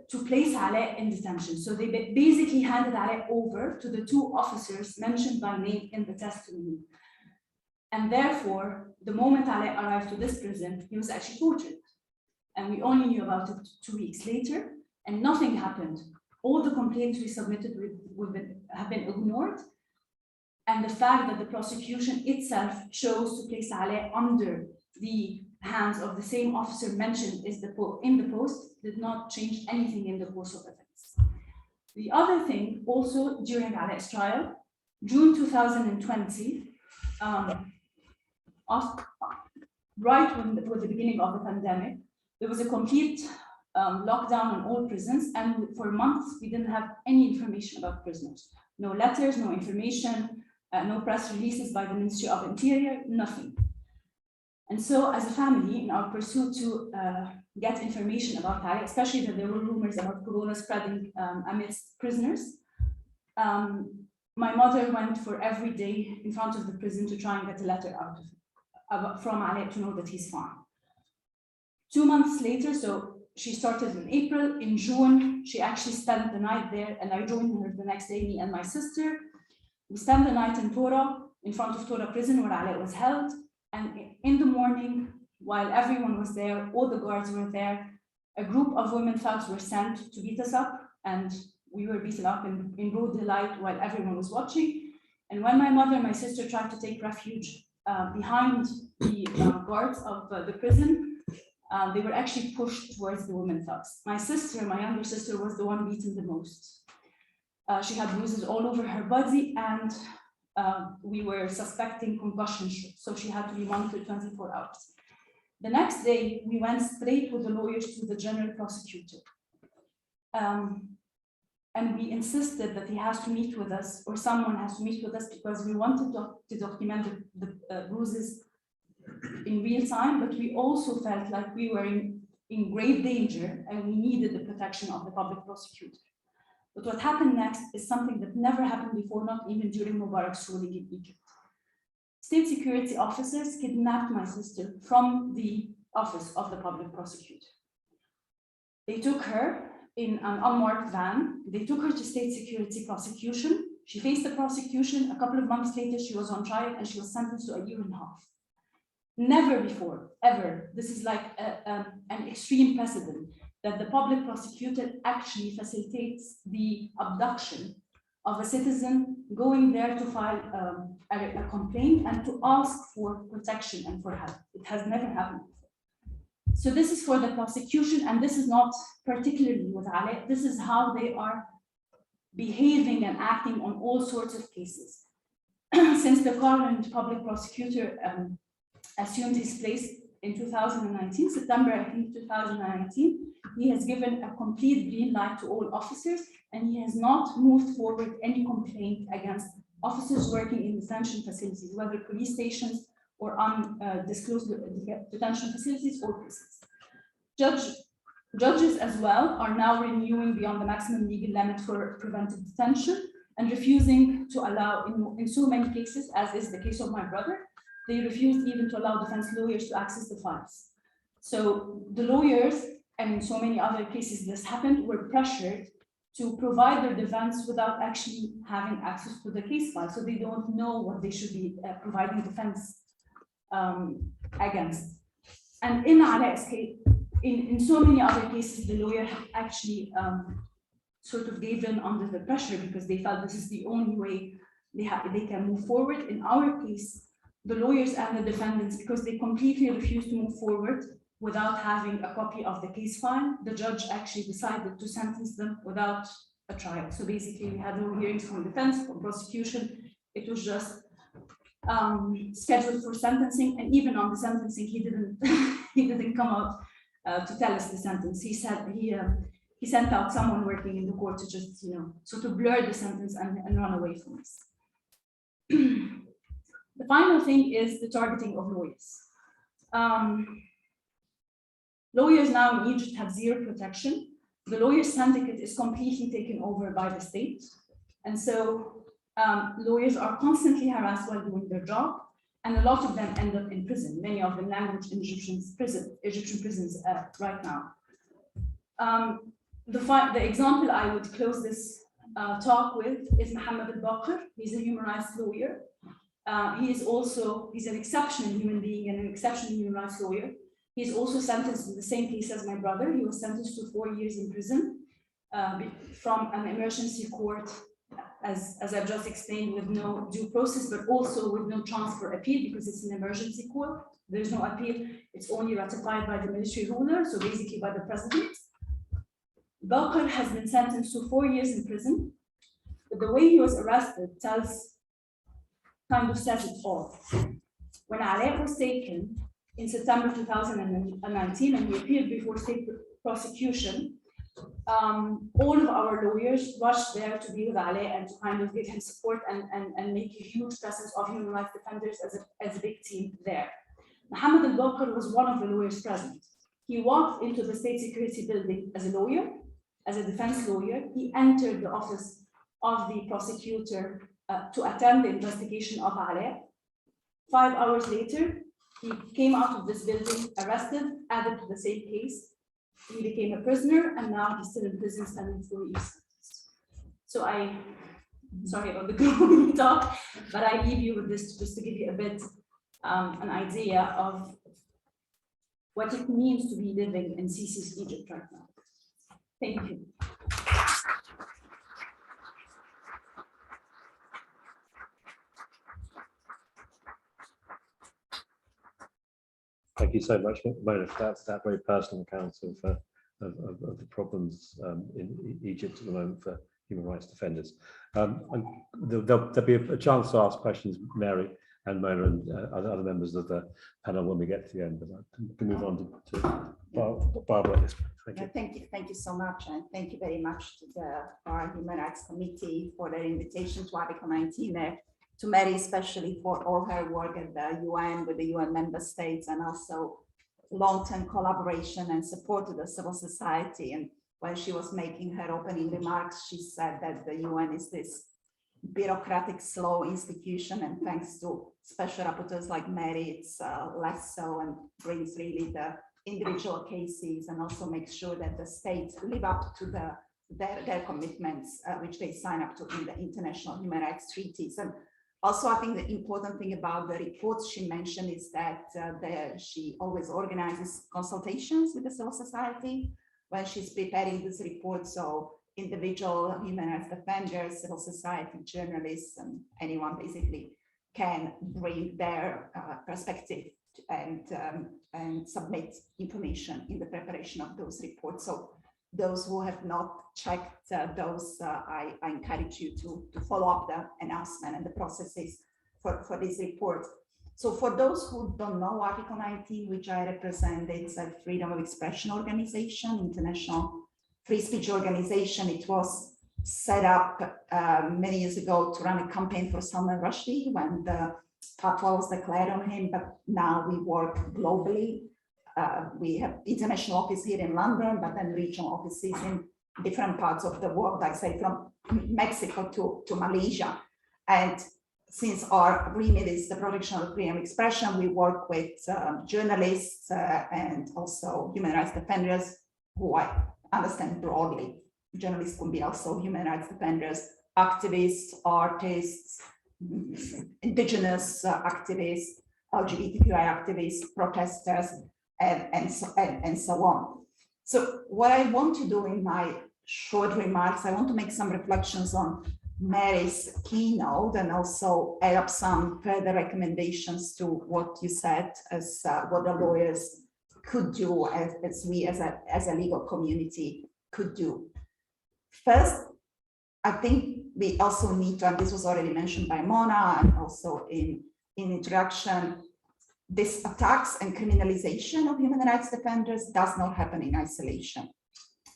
S3: to place Alaa in detention. So they basically handed Alaa over to the 2 officers mentioned by name in the testimony. And therefore, the moment Alaa arrived to this prison, he was actually tortured. And we only knew about it 2 weeks later, and nothing happened. All the complaints we submitted have been ignored. And the fact that the prosecution itself chose to place Alaa under the hands of the same officer mentioned in the post did not change anything in the course of events. The other thing, also during Alaa's trial, June 2020, right with the beginning of the pandemic, there was a complete lockdown on all prisons, and for months we didn't have any information about prisoners. No letters, no information, no press releases by the Ministry of Interior, nothing. And so as a family, in our pursuit to get information about Alaa, especially that there were rumors about corona spreading amidst prisoners, my mother went for every day in front of the prison to try and get a letter out of from Alaa to know that he's fine. 2 months later, so she started in April, in June, she actually spent the night there, and I joined her the next day, me and my sister. We spent the night in Tora, in front of Tora prison where Alaa was held. And in the morning, while everyone was there, all the guards were there, a group of women thugs were sent to beat us up, and we were beaten up in broad daylight while everyone was watching. And when my mother and my sister tried to take refuge behind the guards of the prison, they were actually pushed towards the women thugs. My sister, my younger sister, was the one beaten the most. She had bruises all over her body, and we were suspecting concussion, so she had to be monitored 24 hours. The next day, we went straight with the lawyers to the general prosecutor. And we insisted that he has to meet with us, or someone has to meet with us, because we wanted to document the bruises in real time, but we also felt like we were in grave danger and we needed the protection of the public prosecutor. But what happened next is something that never happened before, not even during Mubarak's ruling in Egypt. State security officers kidnapped my sister from the office of the public prosecutor. They took her in an unmarked van. They took her to state security prosecution. She faced the prosecution. A couple of months later, she was on trial and she was sentenced to 1.5 years. Never before, ever. This is like an extreme precedent that the public prosecutor actually facilitates the abduction of a citizen going there to file a complaint and to ask for protection and for help. It has never happened before. So this is for the prosecution, and this is not particularly with Alaa. This is how they are behaving and acting on all sorts of cases. Since the current public prosecutor assumed his place in 2019, September, I think 2019, he has given a complete green light to all officers, and he has not moved forward any complaint against officers working in detention facilities, whether police stations or undisclosed detention facilities or prisons. Judges as well are now renewing beyond the maximum legal limit for preventive detention and refusing to allow, in so many cases, as is the case of my brother, they refused even to allow defense lawyers to access the files. So the lawyers, and in so many other cases this happened, were pressured to provide their defense without actually having access to the case file. So they don't know what they should be providing defense against. And in Alaa's case, in so many other cases, the lawyer actually sort of gave in under the pressure because they felt this is the only way they can move forward. In our case, the lawyers and the defendants, because they completely refused to move forward without having a copy of the case file, the judge actually decided to sentence them without a trial. So basically, we had no hearings from defense, from prosecution. It was just scheduled for sentencing, and even on the sentencing, he didn't come out to tell us the sentence. He said he sent out someone working in the court to just sort of blur the sentence and run away from us. The final thing is the targeting of lawyers. Lawyers now in Egypt have zero protection. The lawyers' syndicate is completely taken over by the state. And so lawyers are constantly harassed while doing their job. And a lot of them end up in prison. Many of them languish in Egyptian prisons right now. The example I would close this talk with is Mohammed al-Baqir. He's a human rights lawyer. He's an exceptional human being and an exceptional human rights lawyer. He's also sentenced in the same case as my brother. He was sentenced to 4 years in prison from an emergency court, as I've just explained, with no due process, but also with no chance for appeal because it's an emergency court. There's no appeal. It's only ratified by the military ruler, so basically by the president. Baqir has been sentenced to 4 years in prison, but the way he was arrested kind of says it all. When Alaa was taken in September 2019 and he appeared before state prosecution, all of our lawyers rushed there to be with Alaa and to kind of give him support and make a huge presence of human rights defenders as a big team there. Mohammed al-Bakr was one of the lawyers present. He walked into the state security building as a lawyer, as a defense lawyer. He entered the office of the prosecutor to attend the investigation of Alaa. 5 hours later, he came out of this building, arrested, added to the same case. He became a prisoner, and now he's still in prison standing for years. So sorry about the gloomy talk, but I leave you with this just to give you a bit an idea of what it means to be living in Sisi's Egypt right now. Thank you.
S1: Thank you so much, Mona, for that very personal account of the problems in Egypt at the moment for human rights defenders. There'll be a chance to ask questions, Mary and Mona and other members of the panel when we get to the end, but I can move on to Barbara at this point. Thank you.
S4: Thank you so much, and thank you very much to our Human Rights Committee for their invitation to Article 19, to Mary especially for all her work at the UN with the UN member states, and also long-term collaboration and support to the civil society. And when she was making her opening remarks, she said that the UN is this bureaucratic, slow institution, and thanks to special rapporteurs like Mary, it's less so, and brings really the individual cases and also makes sure that the states live up to their commitments, which they sign up to in the international human rights treaties. And also, I think the important thing about the reports she mentioned is that she always organizes consultations with the civil society when she's preparing this report. So individual human rights defenders, civil society, journalists, and anyone basically can bring their perspective and submit information in the preparation of those reports. So those who have not checked those, I encourage you to follow up the announcement and the processes for this report. So for those who don't know, Article 19, which I represent, it's a freedom of expression organization, international free speech organization. It was set up many years ago to run a campaign for Salman Rushdie when the fatwa was declared on him, but now we work globally. We have international office here in London, but then regional offices in different parts of the world, I say from Mexico to Malaysia. And since our remit is the protection of freedom of expression, we work with journalists and also human rights defenders, who I understand broadly. Journalists can be also human rights defenders, activists, artists, indigenous activists, LGBTQI activists, protesters, and so on. So what I want to do in my short remarks, I want to make some reflections on Mary's keynote and also add up some further recommendations to what you said as what the lawyers could do as we as a legal community could do. First, I think we also need to, and this was already mentioned by Mona and also in introduction, this attacks and criminalization of human rights defenders does not happen in isolation.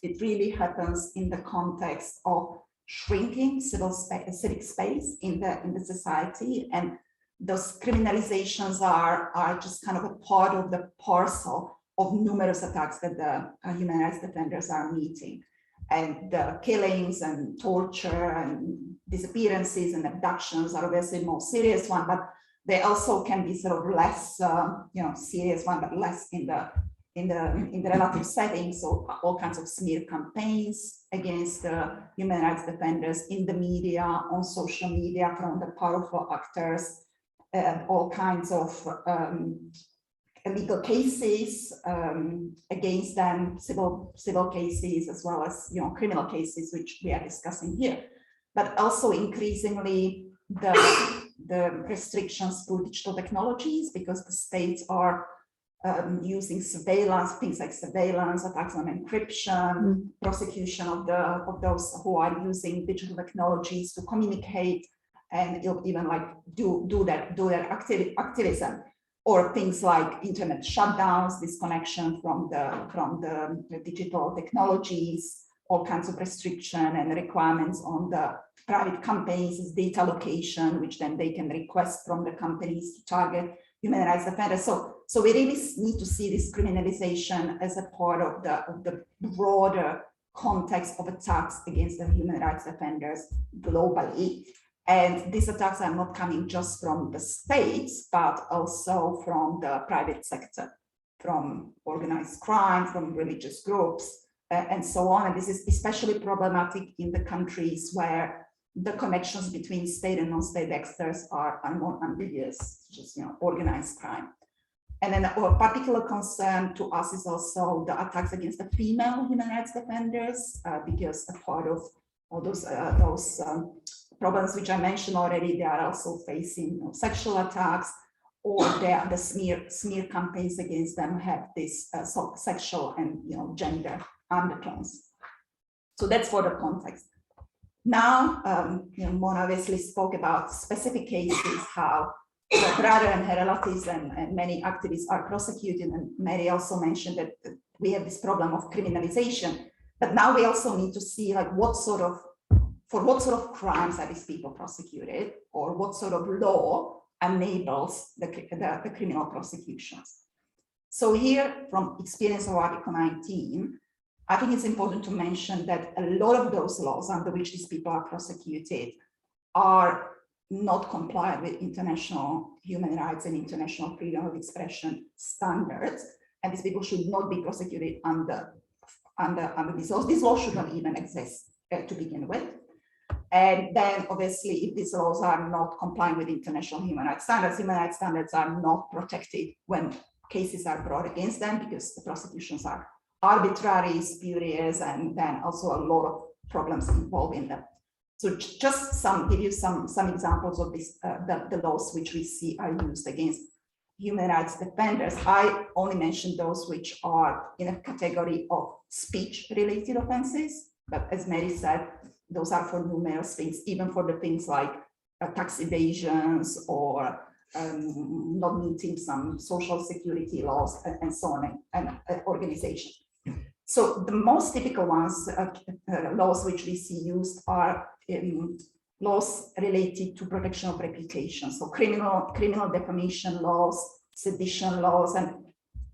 S4: It really happens in the context of shrinking civic space in the society, and those criminalizations are just kind of a part of the parcel of numerous attacks that the human rights defenders are meeting. And the killings and torture and disappearances and abductions are obviously more serious one, but they also can be sort of less, serious one, but less in the relative setting. So all kinds of smear campaigns against human rights defenders in the media, on social media from the powerful actors, all kinds of legal cases against them, civil cases, as well as criminal cases, which we are discussing here. But also increasingly the restrictions to digital technologies, because the states are using surveillance, things like surveillance, attacks on encryption, prosecution of those who are using digital technologies to communicate and even like do their activism, or things like internet shutdowns, disconnection from the digital technologies, all kinds of restriction and requirements on the private companies, data location, which then they can request from the companies to target human rights defenders. So we really need to see this criminalization as a part of the broader context of attacks against the human rights defenders globally. And these attacks are not coming just from the states, but also from the private sector, from organized crime, from religious groups, and so on. And this is especially problematic in the countries where the connections between state and non-state actors are more ambiguous, just organized crime. And then a particular concern to us is also the attacks against the female human rights defenders, because a part of all those problems which I mentioned already, they are also facing sexual attacks, or the smear campaigns against them have this sexual and gender undertones. So that's for the context. Now, Mona obviously spoke about specific cases, how her brother and her relatives and many activists are prosecuted, and Mary also mentioned that we have this problem of criminalization. But now we also need to see like for what sort of crimes are these people prosecuted, or what sort of law enables the criminal prosecutions. So here, from experience of Article 19, I think it's important to mention that a lot of those laws under which these people are prosecuted are not compliant with international human rights and international freedom of expression standards, and these people should not be prosecuted under these laws. These laws should not even exist to begin with. And then obviously, if these laws are not compliant with international human rights standards are not protected when cases are brought against them, because the prosecutions are arbitrary, spurious, and then also a lot of problems involved in them. So just give you some examples of this, the laws which we see are used against human rights defenders. I only mentioned those which are in a category of speech-related offenses, but as Mary said, those are for numerous things, even for the things like tax evasions or not meeting some social security laws and so on, and organization. So the most typical ones, laws which we see used are laws related to protection of reputation. So criminal defamation laws, sedition laws, and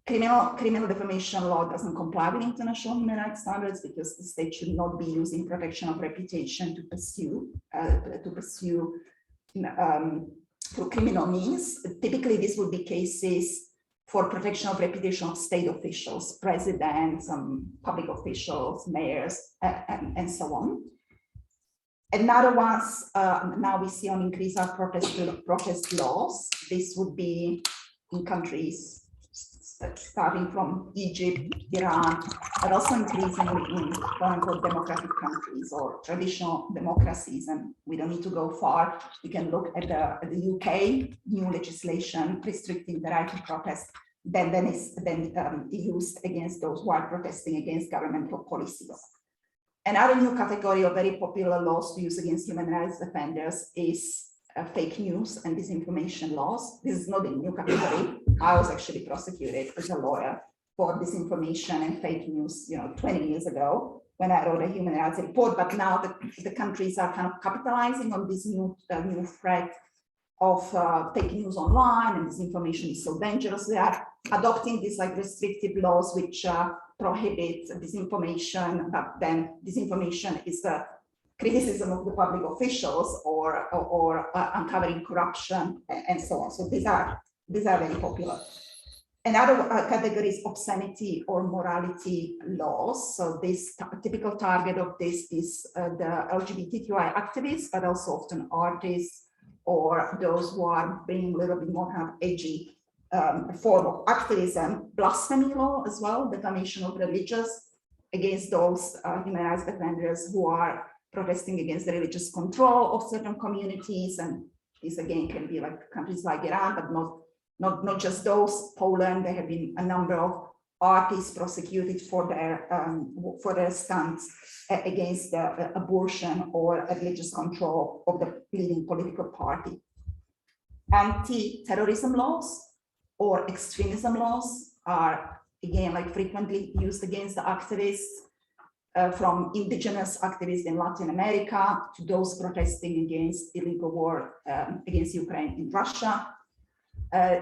S4: criminal defamation law doesn't comply with international human rights standards, because the state should not be using protection of reputation to pursue through criminal means. Typically, this would be cases for protection of reputation of state officials, presidents, public officials, mayors, and so on. Another ones now we see on increase are protest laws. This would be in countries starting from Egypt, Iran, but also increasingly in quote-unquote democratic countries or traditional democracies. And we don't need to go far. We can look at the UK new legislation restricting the right to protest then is used against those who are protesting against governmental policies. Another new category of very popular laws to use against human rights defenders is fake news and disinformation laws. This is not a new category. I was actually prosecuted as a lawyer for disinformation and fake news, 20 years ago when I wrote a human rights report. But now the countries are kind of capitalizing on this new threat of fake news online, and disinformation is so dangerous. They are adopting these like restrictive laws which prohibit disinformation, but then disinformation is a criticism of the public officials or uncovering corruption and so on. So these are very popular. Another category is obscenity or morality laws. So this typical target of this is the LGBTQI activists, but also often artists or those who are being a little bit more kind of edgy form of activism. Blasphemy law as well, defamation of religious against those human rights defenders who are protesting against the religious control of certain communities. And this again can be like countries like Iran, but not just those. Poland, there have been a number of artists prosecuted for their stance against abortion or religious control of the leading political party. Anti-terrorism laws or extremism laws are again like frequently used against the activists, from indigenous activists in Latin America to those protesting against illegal war against Ukraine and Russia.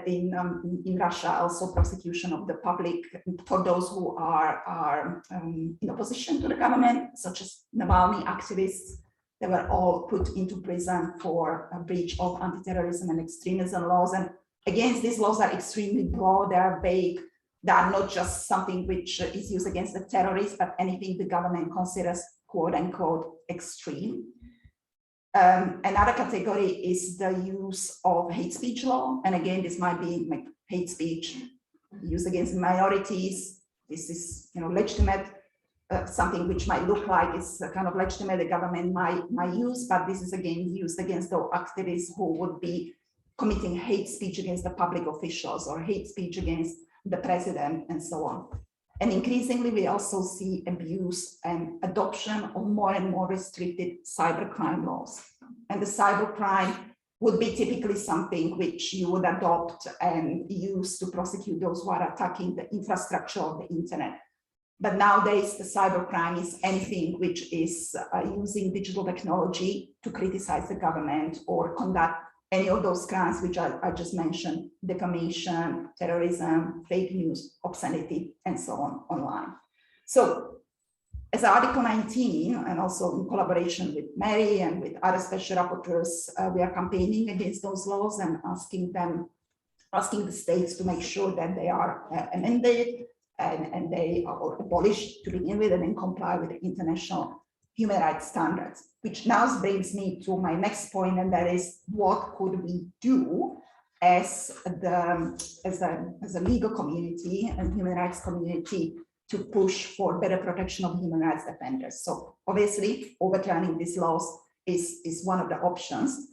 S4: in Russia, also prosecution of the public for those who are in opposition to the government, such as Navalny activists. They were all put into prison for a breach of anti-terrorism and extremism laws. And again, these laws are extremely broad, they are vague. They are not just something which is used against the terrorists, but anything the government considers quote unquote extreme. Another category is the use of hate speech law. And again, this might be like hate speech used against minorities. This is, legitimate, something which might look like it's a kind of legitimate the government might use, but this is again used against those activists who would be committing hate speech against the public officials or hate speech against the president and so on. And increasingly, we also see abuse and adoption of more and more restricted cybercrime laws. And the cybercrime would be typically something which you would adopt and use to prosecute those who are attacking the infrastructure of the internet. But nowadays, the cybercrime is anything which is using digital technology to criticize the government or conduct any of those crimes which I just mentioned: defamation, terrorism, fake news, obscenity, and so on online. So as Article 19, and also in collaboration with Mary and with other special rapporteurs, we are campaigning against those laws and asking the states to make sure that they are amended and they are abolished to begin with, and then comply with the international human rights standards, which now brings me to my next point, and that is what could we do as a legal community and human rights community to push for better protection of human rights defenders. So obviously, overturning these laws is one of the options,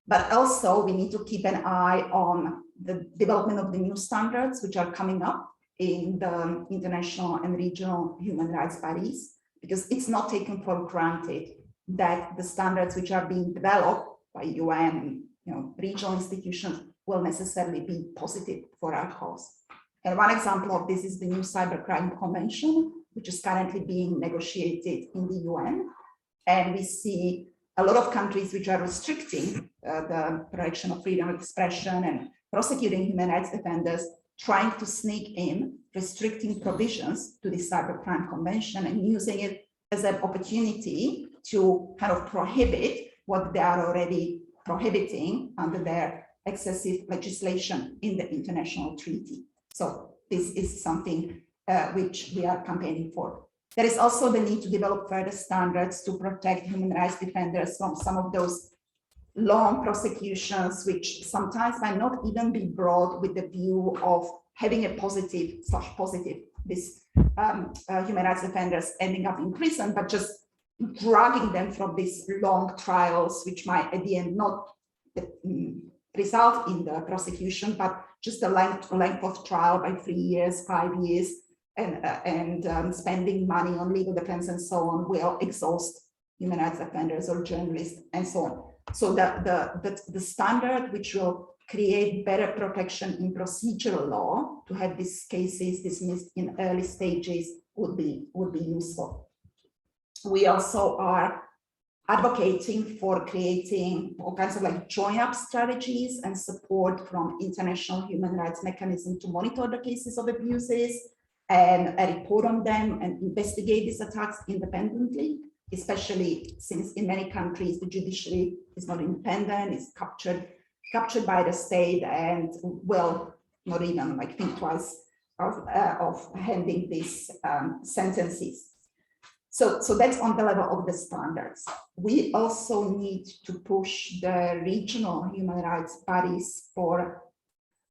S4: but also we need to keep an eye on the development of the new standards which are coming up in the international and regional human rights bodies, because it's not taken for granted that the standards which are being developed by UN, regional institutions will necessarily be positive for our cause. And one example of this is the new Cybercrime Convention, which is currently being negotiated in the UN. And we see a lot of countries which are restricting the protection of freedom of expression and prosecuting human rights defenders, trying to sneak in restricting provisions to the Cybercrime Convention and using it as an opportunity to kind of prohibit what they are already prohibiting under their excessive legislation in the international treaty. So this is something which we are campaigning for. There is also the need to develop further standards to protect human rights defenders from some of those long prosecutions, which sometimes might not even be brought with the view of having a positive, this human rights defenders ending up in prison, but just dragging them from these long trials, which might at the end not result in the prosecution, but just the length of trial by 3 years, 5 years, and spending money on legal defense and so on will exhaust human rights defenders or journalists and so on. So the standard which will create better protection in procedural law to have these cases dismissed in early stages would be useful. We also are advocating for creating all kinds of join-up strategies and support from international human rights mechanism to monitor the cases of abuses and report on them and investigate these attacks independently, especially since in many countries the judiciary is not independent, is captured by the state and will not even think twice of handing these sentences. So that's on the level of the standards. We also need to push the regional human rights bodies for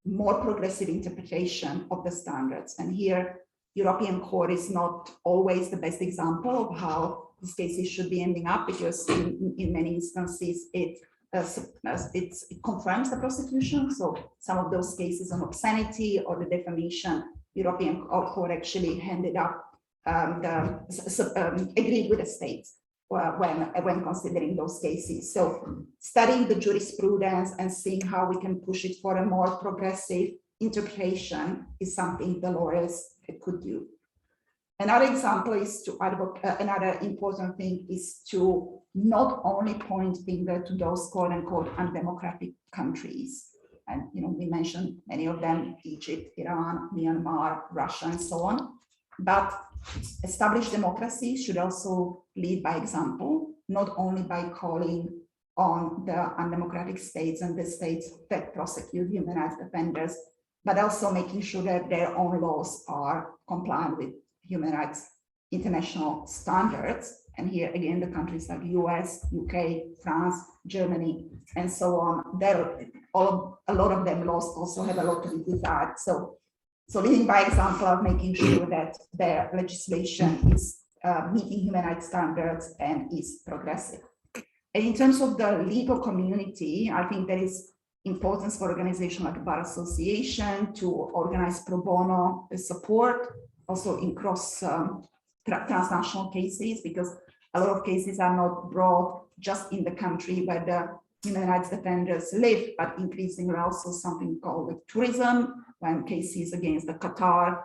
S4: more progressive interpretation of the standards. And here, European Court is not always the best example of how these cases should be ending up, because in many instances it confirms the prosecution. So some of those cases on obscenity or the defamation, European Court actually handed up agreed with the states when considering those cases. So studying the jurisprudence and seeing how we can push it for a more progressive interpretation is something the lawyers could do. Another example is to another important thing is to not only point finger to those quote unquote undemocratic countries And we mentioned many of them: Egypt, Iran, Myanmar, Russia, and so on. But established democracy should also lead by example, not only by calling on the undemocratic states and the states that prosecute human rights defenders, but also making sure that their own laws are compliant with human rights international standards. And here again, the countries like US, UK, France, Germany, and so on, a lot of them laws also have a lot to be desired. So leading by example of making sure that their legislation is meeting human rights standards and is progressive. And in terms of the legal community, I think there is importance for organizations like Bar Association to organize pro bono support, also in cross transnational cases, because a lot of cases are not brought just in the country where the human rights defenders live, but increasingly also something called like tourism, when cases against the Qatar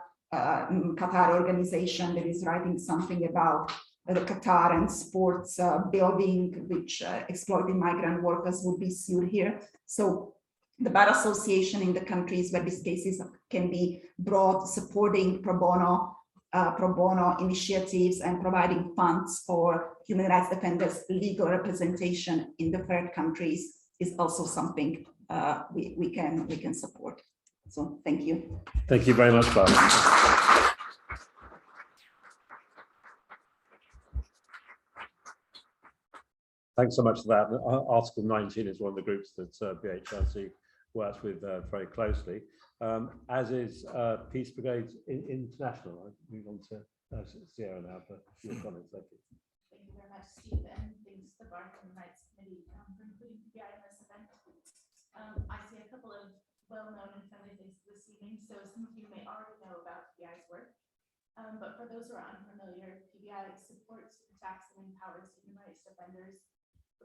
S4: organization that is writing something about the Qatar and sports building, which exploiting migrant workers would be sued here. So the Bar Association in the countries where these cases can be brought, supporting pro bono initiatives and providing funds for human rights defenders' legal representation in the third countries is also something we can support. So thank you.
S1: Thank you very much, Barbara. Thanks so much for that. Article 19 is one of the groups that BHRC works with very closely, as is Peace Brigades International. I move on to Sierra now for your comments. Thank you.
S5: Thank you very much, Steve, and thanks to the Bar Human Rights Committee for including PBI in this event. I see a couple of well-known and friendly faces this evening, so some of you may already know about PBI's work. But for those who are unfamiliar, PBI supports, protects, and empowers human rights defenders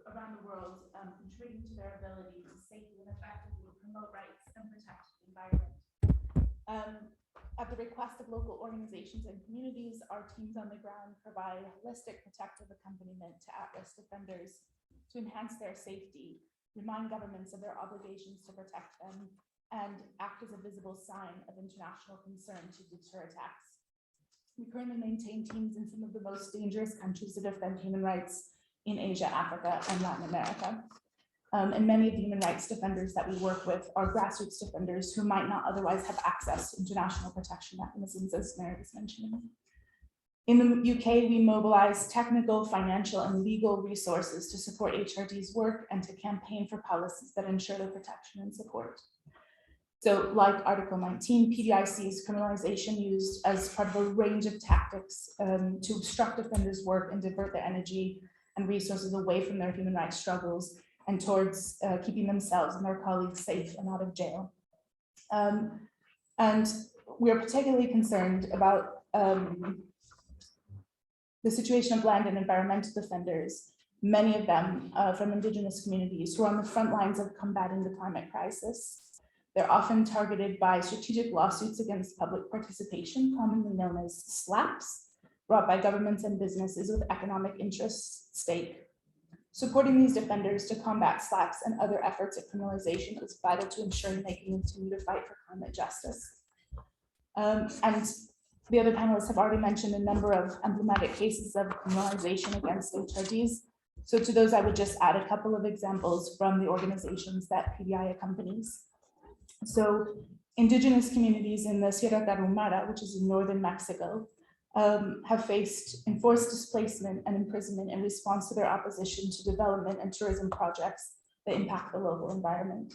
S5: around the world, contributing to their ability to safely and effectively promote rights and protect the environment. At the request of local organizations and communities, our teams on the ground provide holistic protective accompaniment to at-risk defenders to enhance their safety, remind governments of their obligations to protect them, and act as a visible sign of international concern to deter attacks. We currently maintain teams in some of the most dangerous countries to defend human rights in Asia, Africa, and Latin America. And many of the human rights defenders that we work with are grassroots defenders who might not otherwise have access to international protection mechanisms, as Mary was mentioning. In the UK, we mobilize technical, financial, and legal resources to support HRD's work and to campaign for policies that ensure their protection and support. So like Article 19, PBI sees criminalisation used as part of a range of tactics to obstruct offenders' work and divert their energy and resources away from their human rights struggles and towards keeping themselves and their colleagues safe and out of jail. And we are particularly concerned about the situation of land and environmental defenders, many of them from Indigenous communities who are on the front lines of combating the climate crisis. They're often targeted by strategic lawsuits against public participation, commonly known as SLAPs, brought by governments and businesses with economic interests at stake. Supporting these defenders to combat SLAPs and other efforts at criminalization is vital to ensuring they can continue to fight for climate justice. And the other panelists have already mentioned a number of emblematic cases of criminalization against HRDs. So to those, I would just add a couple of examples from the organizations that PBI accompanies. So Indigenous communities in the Sierra Schraff, which is in northern Mexico, have faced enforced displacement and imprisonment in response to their opposition to development and tourism projects that impact the local environment.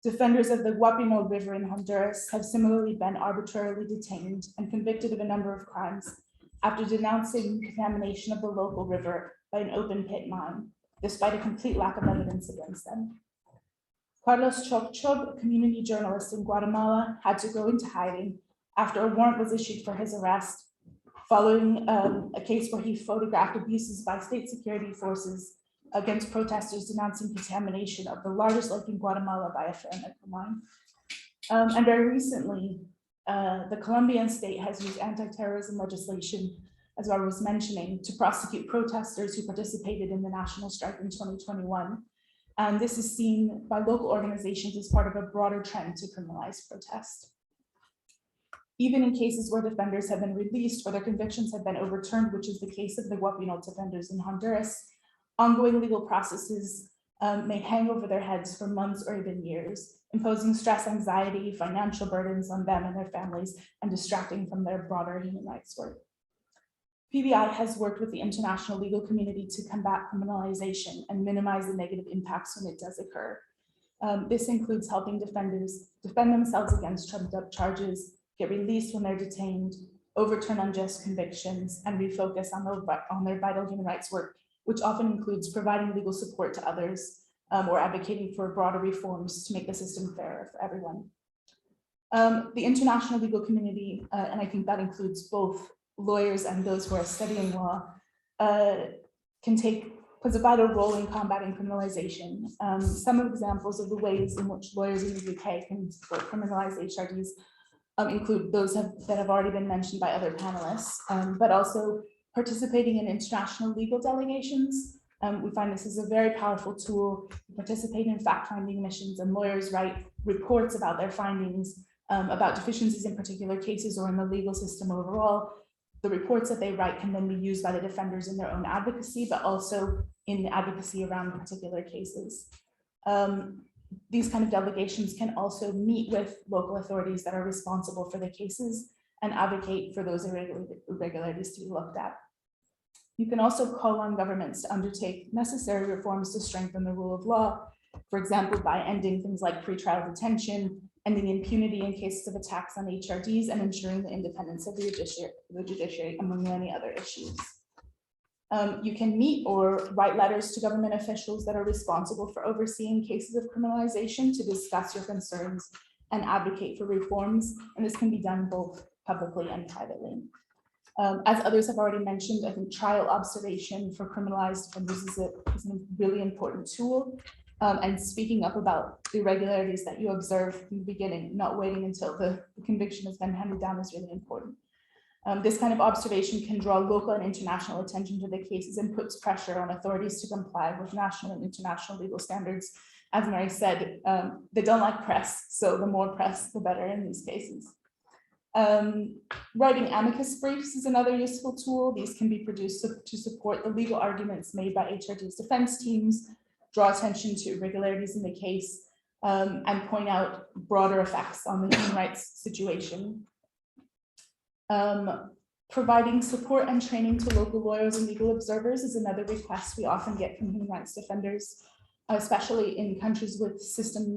S5: Defenders of the Guapimo River in Honduras have similarly been arbitrarily detained and convicted of a number of crimes after denouncing contamination of the local river by an open pit mine, despite a complete lack of evidence against them. Carlos Chocchob, a community journalist in Guatemala, had to go into hiding after a warrant was issued for his arrest, following a case where he photographed abuses by state security forces against protesters denouncing contamination of the largest lake in Guatemala by a ferronickel mine. And very recently, the Colombian state has used anti-terrorism legislation, as I was mentioning, to prosecute protesters who participated in the national strike in 2021 And this is seen by local organizations as part of a broader trend to criminalize protest. Even in cases where defenders have been released or their convictions have been overturned, which is the case of the Guapinol offenders in Honduras, ongoing legal processes may hang over their heads for months or even years, imposing stress, anxiety, financial burdens on them and their families, and distracting from their broader human rights work. PBI has worked with the international legal community to combat criminalization and minimize the negative impacts when it does occur. This includes helping defenders defend themselves against trumped-up charges, get released when they're detained, overturn unjust convictions, and refocus on their vital human rights work, which often includes providing legal support to others or advocating for broader reforms to make the system fairer for everyone. The international legal community, and I think that includes both lawyers and those who are studying law, plays a vital role in combating criminalization. Some examples of the ways in which lawyers in the UK can support criminalized HRDs include those that have already been mentioned by other panelists, but also participating in international legal delegations. We find this is a very powerful tool. Participate in fact-finding missions, and lawyers write reports about their findings, about deficiencies in particular cases or in the legal system overall. The reports that they write can then be used by the defenders in their own advocacy, but also in advocacy around particular cases. These kind of delegations can also meet with local authorities that are responsible for the cases and advocate for those irregularities to be looked at. You can also call on governments to undertake necessary reforms to strengthen the rule of law, for example, by ending things like pretrial detention, ending impunity in cases of attacks on HRDs, and ensuring the independence of the judiciary, among many other issues. You can meet or write letters to government officials that are responsible for overseeing cases of criminalization to discuss your concerns and advocate for reforms, and this can be done both publicly and privately. As others have already mentioned, I think trial observation for criminalized offenders is a really important tool. And speaking up about irregularities that you observe from the beginning, not waiting until the conviction has been handed down, is really important. This kind of observation can draw local and international attention to the cases and puts pressure on authorities to comply with national and international legal standards. As Mary said, they don't like press, so the more press, the better in these cases. Writing amicus briefs is another useful tool. These can be produced to support the legal arguments made by HRD's defense teams, draw attention to irregularities in the case, and point out broader effects on the human rights situation. Providing support and training to local lawyers and legal observers is another request we often get from human rights defenders, especially in countries with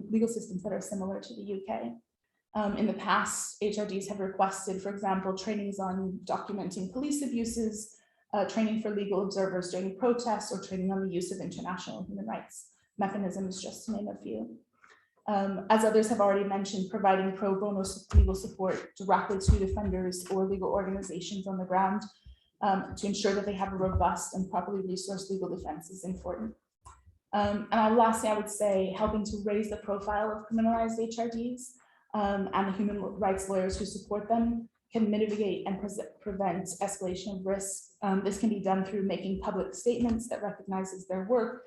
S5: legal systems that are similar to the UK. In the past, HRDs have requested, for example, trainings on documenting police abuses, training for legal observers during protests, or training on the use of international human rights mechanisms, just to name a few. As others have already mentioned, providing pro bono legal support directly to defenders or legal organizations on the ground to ensure that they have a robust and properly resourced legal defense is important. And lastly, I would say helping to raise the profile of criminalized HRDs and the human rights lawyers who support them can mitigate and prevent escalation of risk. This can be done through making public statements that recognizes their work,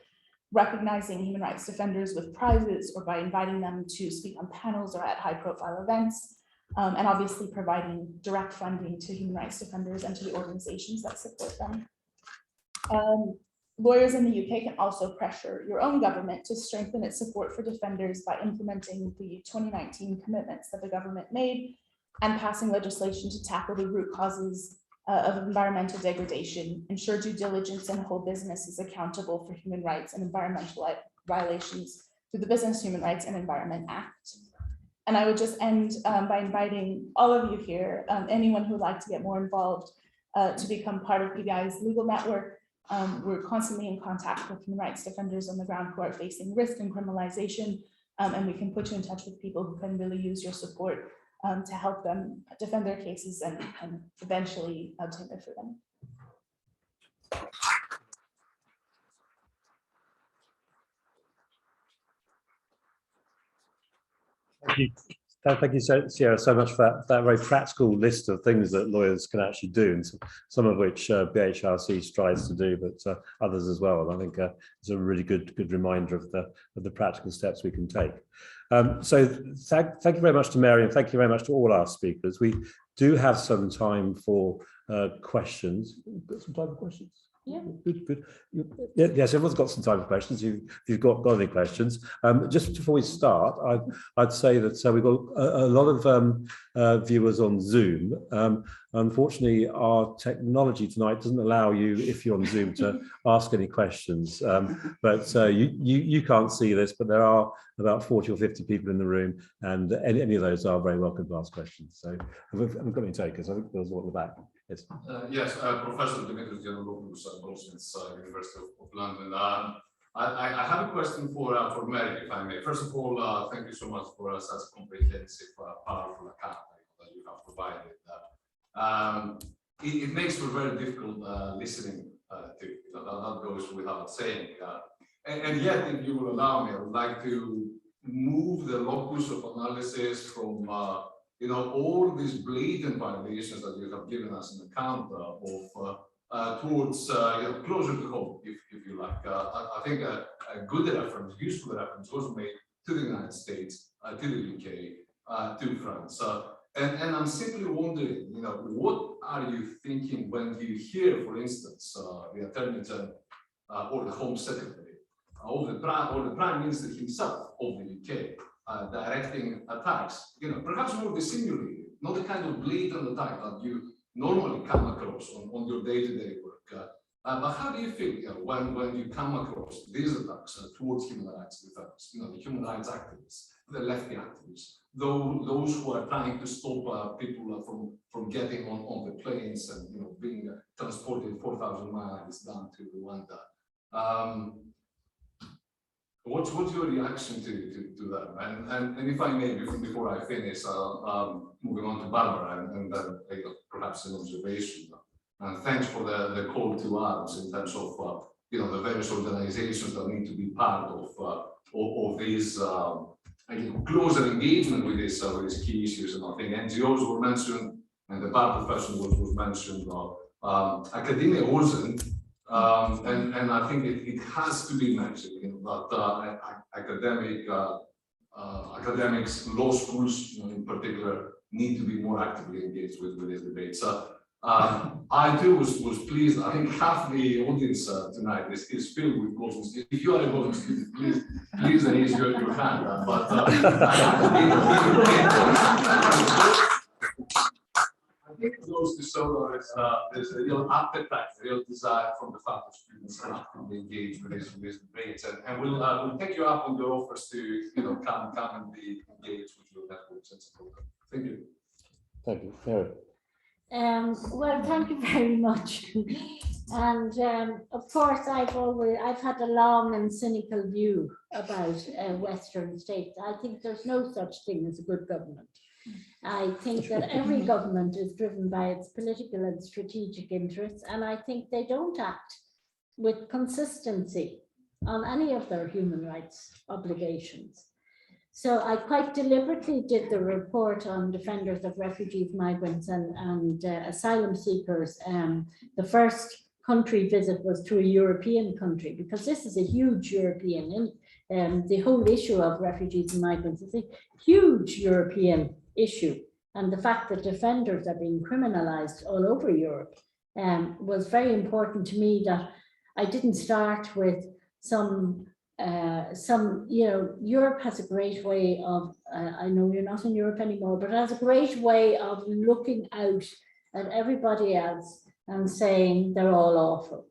S5: recognizing human rights defenders with prizes, or by inviting them to speak on panels or at high-profile events, and obviously providing direct funding to human rights defenders and to the organizations that support them. Lawyers in the UK can also pressure your own government to strengthen its support for defenders by implementing the 2019 commitments that the government made and passing legislation to tackle the root causes of environmental degradation, ensure due diligence, and hold businesses accountable for human rights and environmental violations through the Business Human Rights and Environment Act. And I would just end by inviting all of you here, anyone who would like to get more involved, to become part of PBI's legal network. We're constantly in contact with human rights defenders on the ground who are facing risk and criminalization, and we can put you in touch with people who can really use your support to help them defend their cases and eventually obtain their freedom.
S1: Thank you. Thank you, Sierra, so much for that very practical list of things that lawyers can actually do, and some of which BHRC strives to do, but others as well. And I think it's a really good reminder of the practical steps we can take. So thank you very much to Mary, and thank you very much to all our speakers. We do have some time for questions. Got some time for questions?
S2: Yeah.
S1: Good. Yes, everyone's got some time for questions. If you've got any questions, just before we start, I'd say that we've got a lot of viewers on Zoom. Unfortunately, our technology tonight doesn't allow you, if you're on Zoom, to ask any questions. But you can't see this, but there are about 40 or 50 people in the room, and any of those are very welcome to ask questions. So haven't got any takers. I think there's one at the back. Yes.
S6: Yes, Professor Dimitris Giannopoulos, Goldsmiths, University of London. I have a question for Mary, if I may. First of all, thank you so much for such a comprehensive, powerful account that you have provided. It makes for very difficult listening to. That goes without saying. And yet, if you will allow me, I would like to move the locus of analysis from all these blatant violations that you have given us an account of towards closer to home, if you like. I think a good reference, useful reference was made to the United States, to the UK, to France. And I'm simply wondering, what are you thinking when you hear, for instance, the Attorney General or the Home Secretary or the Prime Minister himself of the UK directing attacks, perhaps more dissimulated, not the kind of blatant attack that you normally come across on your day-to-day work. But how do you feel when you come across these attacks towards human rights defenders, the human rights activists, the lefty activists, those who are trying to stop people from getting on the planes and being transported 4,000 miles down to Rwanda? What's your reaction to that? And if I may, before I finish, moving on to Barbara and perhaps an observation. And thanks for the call to arms in terms of the various organizations that need to be part of these closer engagement with these key issues. And I think NGOs were mentioned, and the bar profession was mentioned. Academia wasn't. And I think it has to be mentioned that academics, law schools in particular, need to be more actively engaged with these debates. I too was pleased. I think half the audience tonight is filled with Goldsmiths. If you are a Goldsmith, please raise your hand. I think it goes to show that there's a real appetite, a real desire from the faculty students to actively engage with these debates, and we'll take you up on your offers to come and be engaged with your networks and support them. Thank you.
S1: Thank you, Mary.
S2: Well, thank you very much. And of course, I've had a long and cynical view about Western states. I think there's no such thing as a good government. I think that every government is driven by its political and strategic interests, and I think they don't act with consistency on any of their human rights obligations. So I quite deliberately did the report on defenders of refugees, migrants, and asylum seekers. The first country visit was to a European country, because this is a huge European, the whole issue of refugees and migrants is a huge European issue. And the fact that defenders are being criminalized all over Europe was very important to me, that I didn't start with Europe has a great way of, I know you're not in Europe anymore, but has a great way of looking out at everybody else and saying they're all awful.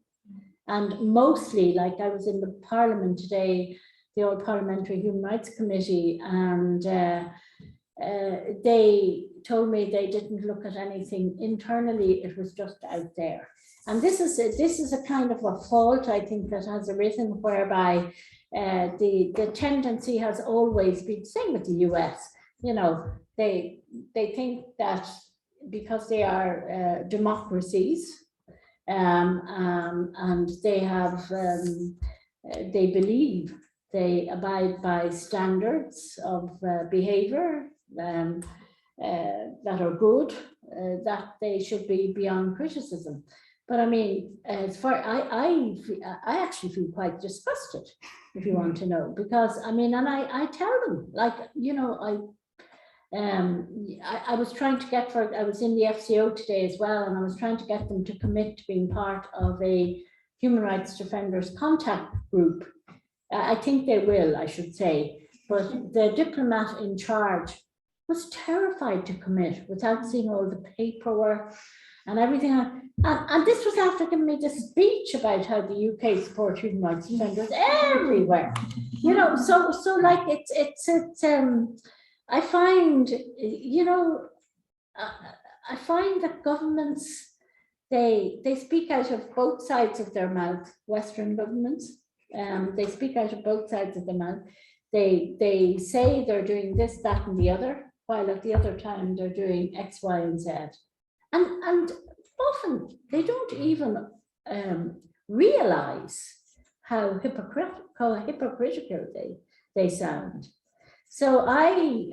S2: And mostly, like I was in the Parliament today, the All Parliamentary Human Rights Committee, and they told me they didn't look at anything internally, it was just out there. And this is a kind of a fault, I think, that has arisen, whereby the tendency has always been, same with the US, they think that because they are democracies and they have, they believe they abide by standards of behavior, that are good, that they should be beyond criticism. But I mean, as far I actually feel quite disgusted, if you want to know, because I mean, and I tell them, like, you know, I was trying to get I was in the FCO today as well, and I was trying to get them to commit to being part of a human rights defenders contact group. I think they will, I should say, but the diplomat in charge was terrified to commit without seeing all the paperwork and everything. And this was after giving me this speech about how the UK support human rights defenders everywhere. You know, so like it's I find, you know, I find that governments, they speak out of both sides of their mouth, Western governments. They speak out of both sides of their mouth. They say they're doing this, that, and the other, while at the other time they're doing X, Y, and Z. And often they don't even realize how hypocritical they sound. So I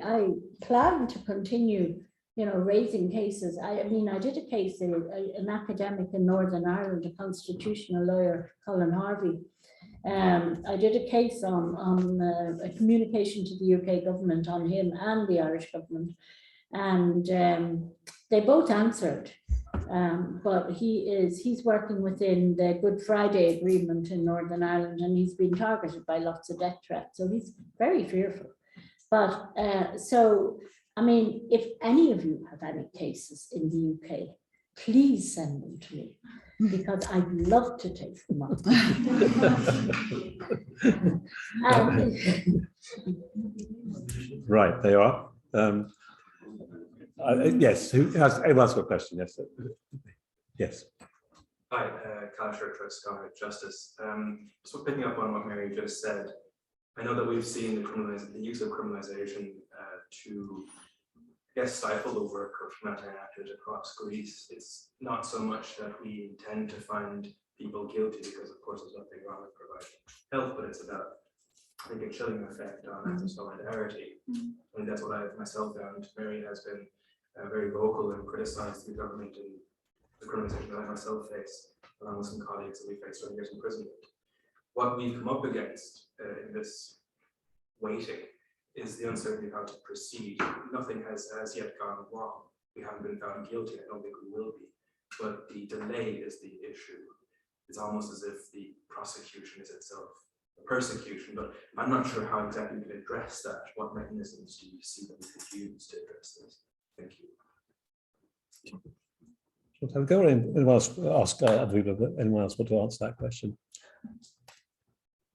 S2: plan to continue, you know, raising cases. I mean, I did a case, an academic in Northern Ireland, a constitutional lawyer, Colin Harvey. I did a case on a communication to the UK government on him and the Irish government, and they both answered. But he's working within the Good Friday Agreement in Northern Ireland, and he's been targeted by lots of death threats. So he's very fearful. But so, I mean, if any of you have any cases in the UK, please send them to me, because I'd love to take them on.
S1: Right, they are. Yes, anyone else got a question? Yes. Yes.
S7: Hi, Kalasher Trust, Justice. So picking up on what Mary just said, I know that we've seen the use of criminalisation to, I guess, stifle the work of humanitarian actors across Greece. It's not so much that we intend to find people guilty, because of course there's nothing wrong with providing help, but it's about, I think, a chilling effect on acts of solidarity. I think that's what I myself found. Mary has been very vocal and criticized the government and the criminalisation that I myself face, along with some colleagues that we faced during years imprisonment. What we've come up against in this waiting is the uncertainty of how to proceed. Nothing has as yet gone wrong. We haven't been found guilty. I don't think we will be. But the delay is the issue. It's almost as if the prosecution is itself a persecution, but I'm not sure how exactly we can address that. What mechanisms do you see that we could use to address this? Thank you.
S1: Shall we go on? Anyone else anyone else want to answer that question?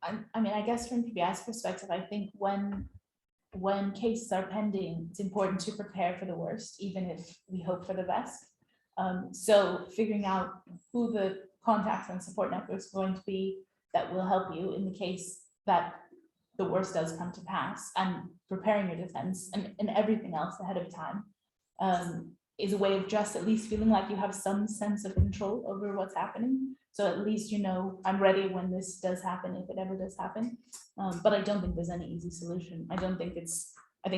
S5: I mean, I guess from PBI's perspective, I think when cases are pending, it's important to prepare for the worst, even if we hope for the best. So figuring out who the contacts and support networks are going to be that will help you in the case that the worst does come to pass, and preparing your defense and everything else ahead of time is a way of just at least feeling like you have some sense of control over what's happening. So at least, you know, I'm ready when this does happen, if it ever does happen. But I don't think there's any easy solution. I think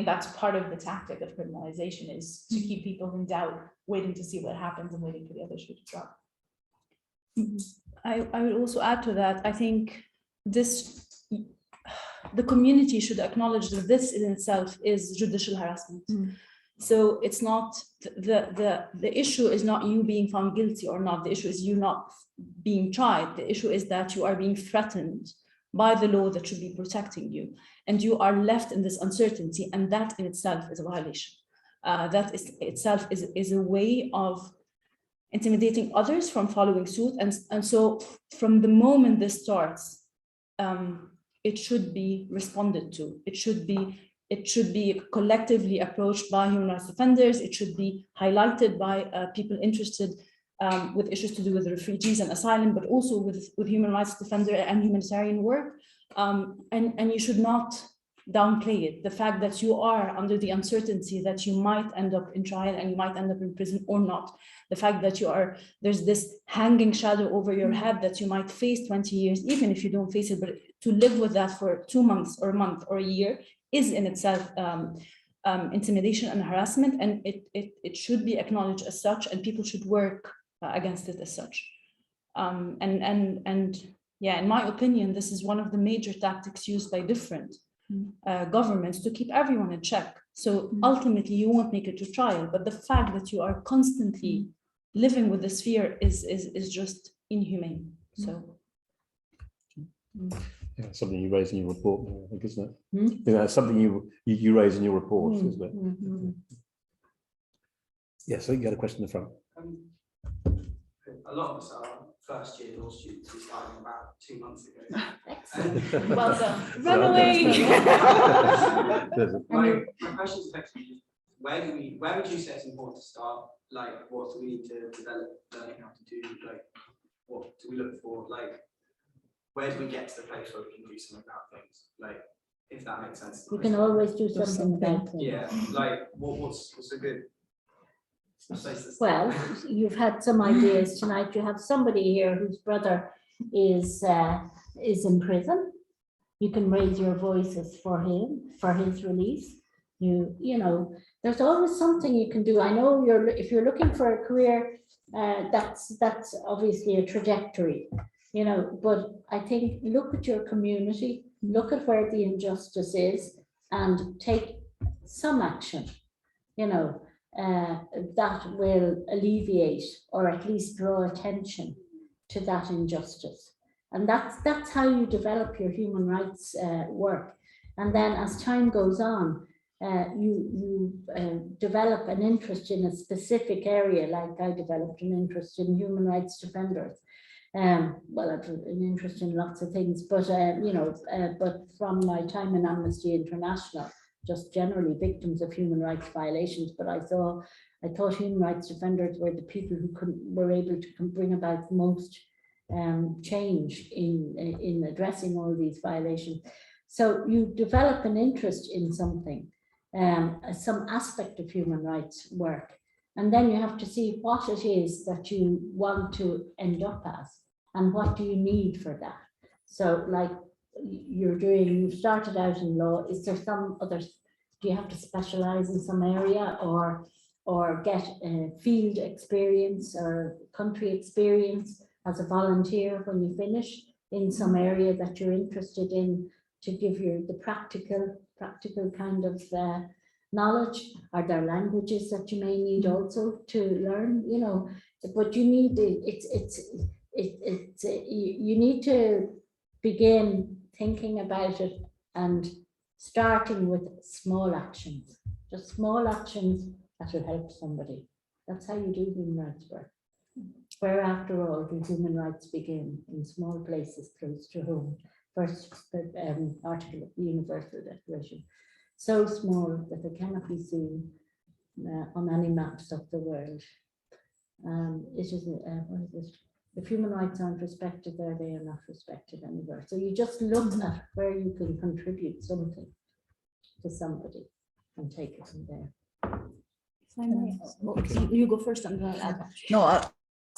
S5: that's part of the tactic of criminalization, is to keep people in doubt, waiting to see what happens and waiting for the other shoe to drop.
S8: I would also add to that. I think the community should acknowledge that this in itself is judicial harassment. So it's not the issue is not you being found guilty or not. The issue is you not being tried. The issue is that you are being threatened by the law that should be protecting you, and you are left in this uncertainty, and that in itself is a violation. That itself is a way of intimidating others from following suit, and so from the moment this starts, it should be responded to. It should be collectively approached by human rights defenders. It should be highlighted by people interested with issues to do with refugees and asylum, but also with human rights defender and humanitarian work. And you should not downplay it. The fact that you are under the uncertainty that you might end up in trial and you might end up in prison or not. The fact that there's this hanging shadow over your head that you might face 20 years, even if you don't face it, but to live with that for 2 months or a month or a year is in itself intimidation and harassment, and it should be acknowledged as such, and people should work against it as such. And yeah, in my opinion, this is one of the major tactics used by different governments to keep everyone in check. So ultimately, you won't make it to trial, but the fact that you are constantly living with this fear is just inhumane. So.
S1: Yeah, something you raise in your report, I think, isn't it? Yeah, that's something you raise in your report, isn't it? Yes, I think you had a question in the front.
S9: A lot of us are first year law students who started about 2 months ago.
S2: Excellent.
S8: Well done. Run away.
S9: My question is effectively, where would you say it's important to start? Like, what do we need to develop, learning how to do? Like, what do we look for? Like, where do we get to the place where we can do something about things? Like, if that makes sense.
S2: You can always do something about things.
S9: Yeah, like, what's a good...
S2: Well, you've had some ideas tonight. You have somebody here whose brother is in prison. You can raise your voices for him, for his release. You know, there's always something you can do. I know if you're looking for a career, that's obviously a trajectory, you know, but I think look at your community, look at where the injustice is, and take some action, you know. That will alleviate or at least draw attention to that injustice. And that's how you develop your human rights work. And then as time goes on, you develop an interest in a specific area, like I developed an interest in human rights defenders. Well, I've an interest in lots of things, but you know, but from my time in Amnesty International, just generally victims of human rights violations. But I thought human rights defenders were the people who were able to bring about the most change in addressing all these violations. So you develop an interest in something, some aspect of human rights work, and then you have to see what it is that you want to end up as, and what do you need for that. So, like you've started out in law. Is there some other? Do you have to specialize in some area, or get field experience or country experience as a volunteer when you finish in some area that you're interested in, to give you the practical kind of knowledge? Are there languages that you may need also to learn? You know, but you need you need to begin thinking about it and starting with small actions, just small actions that will help somebody. That's how you do human rights work. Where, after all, do human rights begin? In small places close to home. First article of the Universal Declaration. So small that they cannot be seen on any maps of the world. It is, what is it? If human rights aren't respected there, they are not respected anywhere. So you just look at where you can contribute something to somebody and take it from there.
S8: You go first and then I'll add.
S4: No,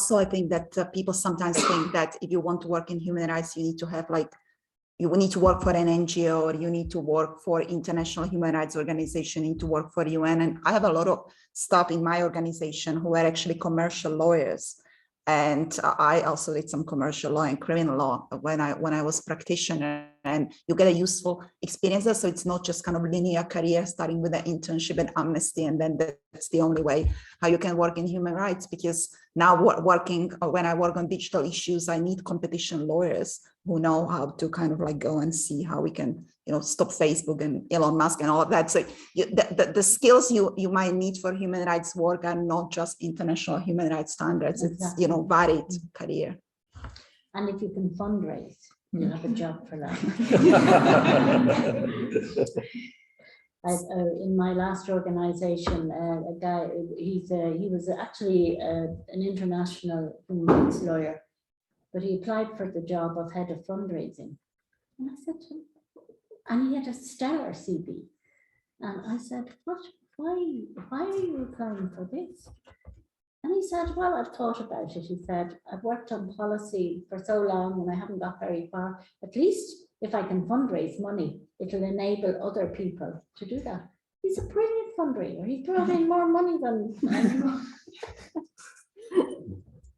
S4: so I think that people sometimes think that if you want to work in human rights, you need to have you need to work for an NGO, or you need to work for international human rights organization, you need to work for UN. And I have a lot of staff in my organization who are actually commercial lawyers. And I also did some commercial law and criminal law when I was practitioner, and you get a useful experience there. So it's not just kind of linear career starting with an internship at Amnesty, and then that's the only way how you can work in human rights. Because now when I work on digital issues, I need competition lawyers who know how to kind of go and see how we can, stop Facebook and Elon Musk and all of that. So the skills you might need for human rights work are not just international human rights standards.
S2: Exactly.
S4: It's, varied career.
S2: And if you can fundraise, you have a job for life. In my last organization, a guy, he was actually an international human rights lawyer, but he applied for the job of head of fundraising. And I said to him, and he had a stellar CV. And I said, why are you applying for this? And he said, well, I've thought about it. He said, I've worked on policy for so long and I haven't got very far. At least if I can fundraise money, it'll enable other people to do that. He's a brilliant fundraiser. He throws in more money than anyone.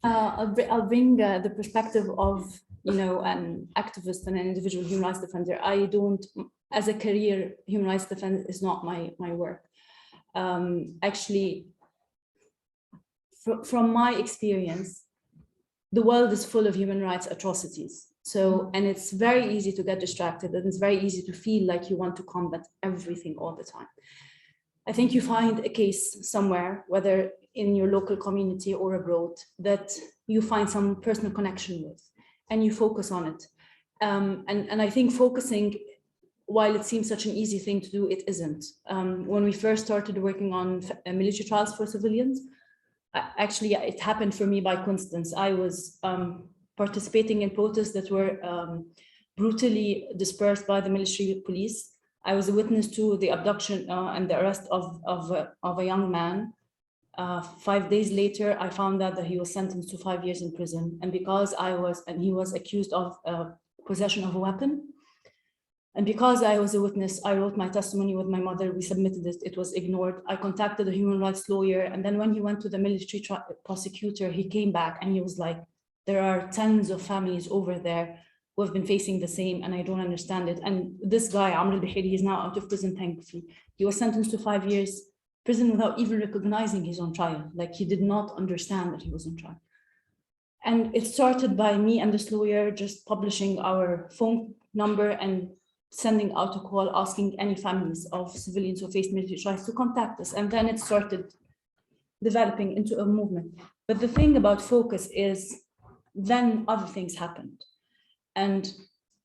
S8: I'll bring the perspective of, you know, an activist and an individual human rights defender. I don't, as a career, human rights defense is not my work. Actually, from my experience, the world is full of human rights atrocities. So, and it's very easy to get distracted, and it's very easy to feel like you want to combat everything all the time. I think you find a case somewhere, whether in your local community or abroad, that you find some personal connection with, and you focus on it. And I think focusing, while it seems such an easy thing to do, it isn't. When we first started working on military trials for civilians, actually, it happened for me by coincidence. I was participating in protests that were brutally dispersed by the military police. I was a witness to the abduction and the arrest of a young man. 5 days later, I found out that he was sentenced to 5 years in prison. And because he was accused of possession of a weapon. And because I was a witness, I wrote my testimony with my mother. We submitted it, it was ignored. I contacted a human rights lawyer. And then when he went to the military prosecutor, he came back and he was like, there are tens of families over there who have been facing the same, and I don't understand it. And this guy, Amr al-Bahiri, is now out of prison, thankfully. He was sentenced to 5 years prison without even recognizing he's on trial. Like, he did not understand that he was on trial. And it started by me and this lawyer just publishing our phone number and sending out a call asking any families of civilians who faced military trials to contact us. And then it started developing into a movement. But the thing about focus is then other things happened. And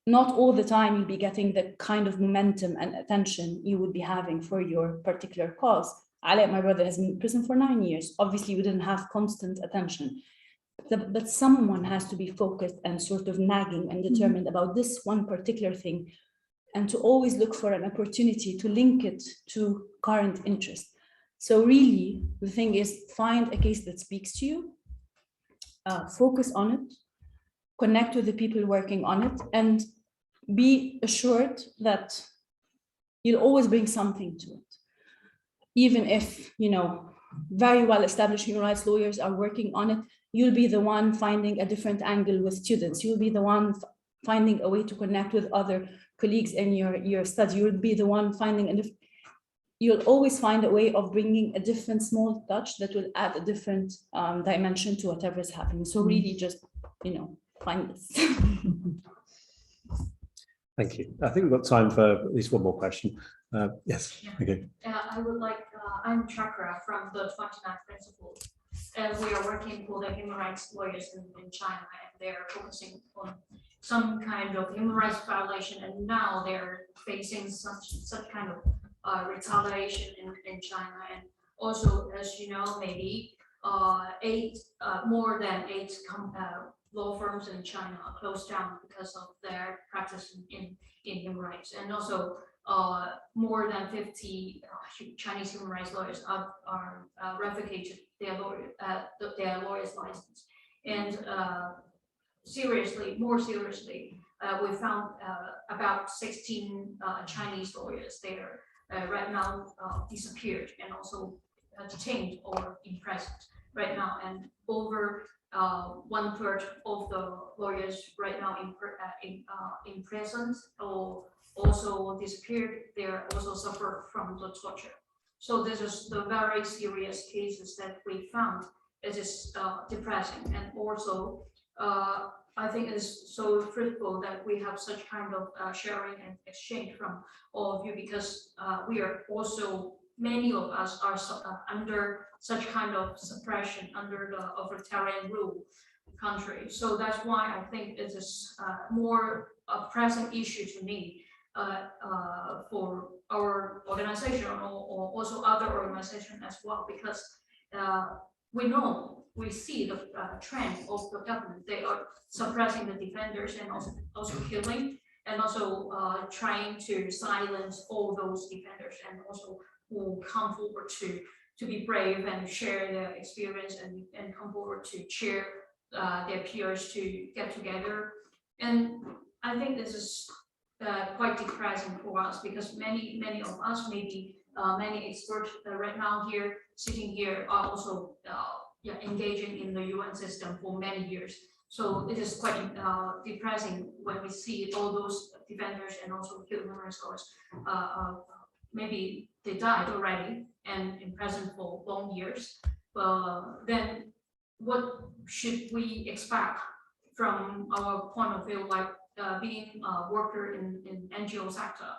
S8: not all the time you'll be getting the kind of momentum and attention you would be having for your particular cause. Alaa, my brother, has been in prison for 9 years. Obviously, we didn't have constant attention. But someone has to be focused and sort of nagging and determined about this one particular thing, and to always look for an opportunity to link it to current interest. So really, the thing is, find a case that speaks to you, focus on it, connect with the people working on it, and be assured that you'll always bring something to it. Even if, you know, very well-established human rights lawyers are working on it, you'll be the one finding a different angle with students. You'll be the one finding a way to connect with other colleagues in your study. You'll be the one finding you'll always find a way of bringing a different small touch that will add a different dimension to whatever is happening. So really just, you know, find this.
S1: Thank you. I think we've got time for at least one more question. Yes, okay.
S10: I would like, I'm Chakra from the 29th Principle. We are working for the human rights lawyers in China, and they're focusing on some kind of human rights violation, and now they're facing such kind of retaliation in China. And also, as you know, maybe more than eight law firms in China are closed down because of their practice in human rights. And also more than 50 Chinese human rights lawyers are revocated their lawyer's license. And more seriously, we found about 16 Chinese lawyers there right now disappeared and also detained or imprisoned right now, and over 1/3 of the lawyers right now in prison or also disappeared. They also suffer from the torture. So this is the very serious cases that we found. It is depressing, and also I think it's so fruitful that we have such kind of sharing and exchange from all of you, because we are also, many of us are under such kind of suppression under the authoritarian rule country. So that's why I think it is more a pressing issue to me for our organization or also other organizations as well, because we see the trend of the government. They are suppressing the defenders and also killing, and also trying to silence all those defenders, and also who come forward to be brave and share their experience and come forward to cheer their peers to get together. And I think this is quite depressing for us, because many of us maybe many experts right now here, sitting here, are also engaging in the UN system for many years. So it is quite depressing when we see all those defenders and also human rights lawyers. Maybe they died already and in prison for long years. Then what should we expect from our point of view, like being a worker in NGO sector?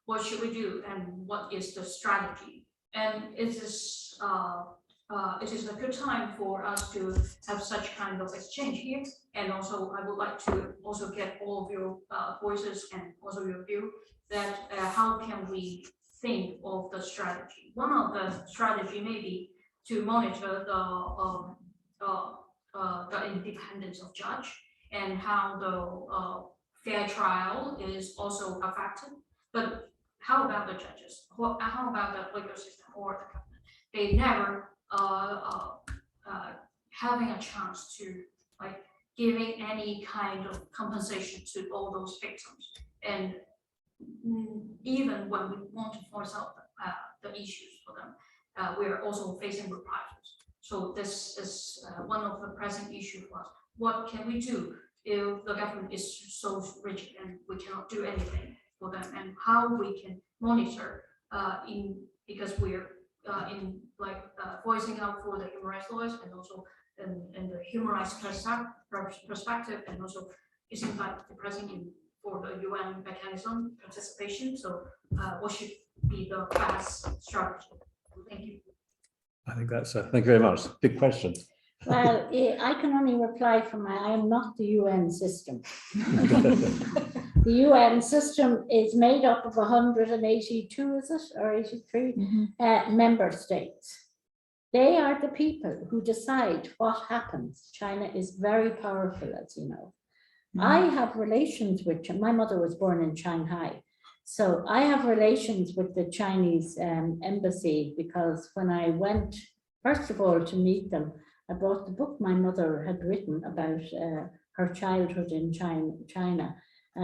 S10: What should we do, and what is the strategy? And it is a good time for us to have such kind of exchange here. And also, I would like to also get all of your voices and also your view that how can we think of the strategy? One of the strategy may be to monitor the independence of judge and how the fair trial is also affected. But how about the judges? How about the legal system or the government? They never having a chance to like giving any kind of compensation to all those victims. And even when we want to force out the issues for them, we are also facing reprisals. So this is one of the pressing issues for us. What can we do if the government is so rigid and we cannot do anything for them, and how we can monitor because we're voicing out for the human rights lawyers and also in the human rights perspective, and also it seems like the president for the UN mechanism participation. So what should be the best strategy? Thank you.
S1: I think that's thank you very much. Big question.
S2: Well, I can only reply from I am not the UN system. The UN system is made up of 182, is it, or 83 member states. They are the people who decide what happens. China is very powerful, as you know. I have relations with, my mother was born in Shanghai. So I have relations with the Chinese embassy, because when I went, first of all, to meet them, I brought the book my mother had written about her childhood in China.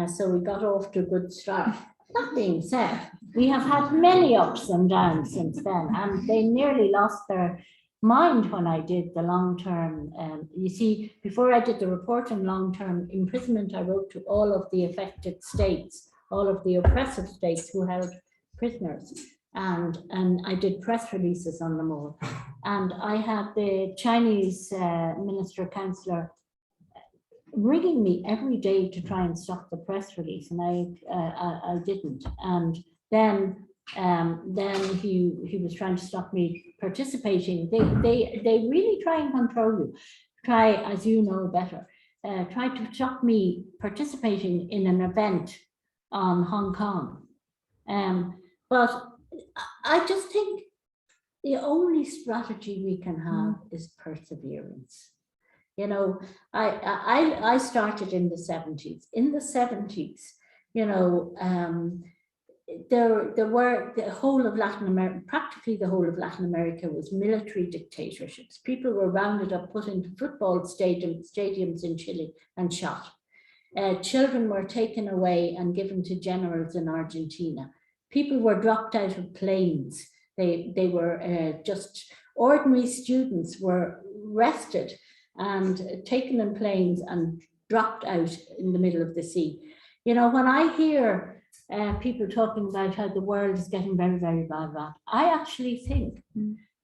S2: So we got off to a good start. That being said, we have had many ups and downs since then, and they nearly lost their mind when I did the long-term. You see, before I did the report on long-term imprisonment, I wrote to all of the affected states, all of the oppressive states who held prisoners. And I did press releases on them all. And I had the Chinese minister councillor ringing me every day to try and stop the press release, and I didn't. And then he was trying to stop me participating. They really try and control you. Try, as you know better, try to stop me participating in an event on Hong Kong. But I just think the only strategy we can have is perseverance. You know, I started in the 70s. In the 70s, you know, there were the whole of Latin America, practically the whole of Latin America was military dictatorships. People were rounded up, put into football stadiums in Chile and shot. Children were taken away and given to generals in Argentina. People were dropped out of planes. They were just ordinary students were arrested and taken in planes and dropped out in the middle of the sea. You know, when I hear people talking about how the world is getting very, very bad, I actually think,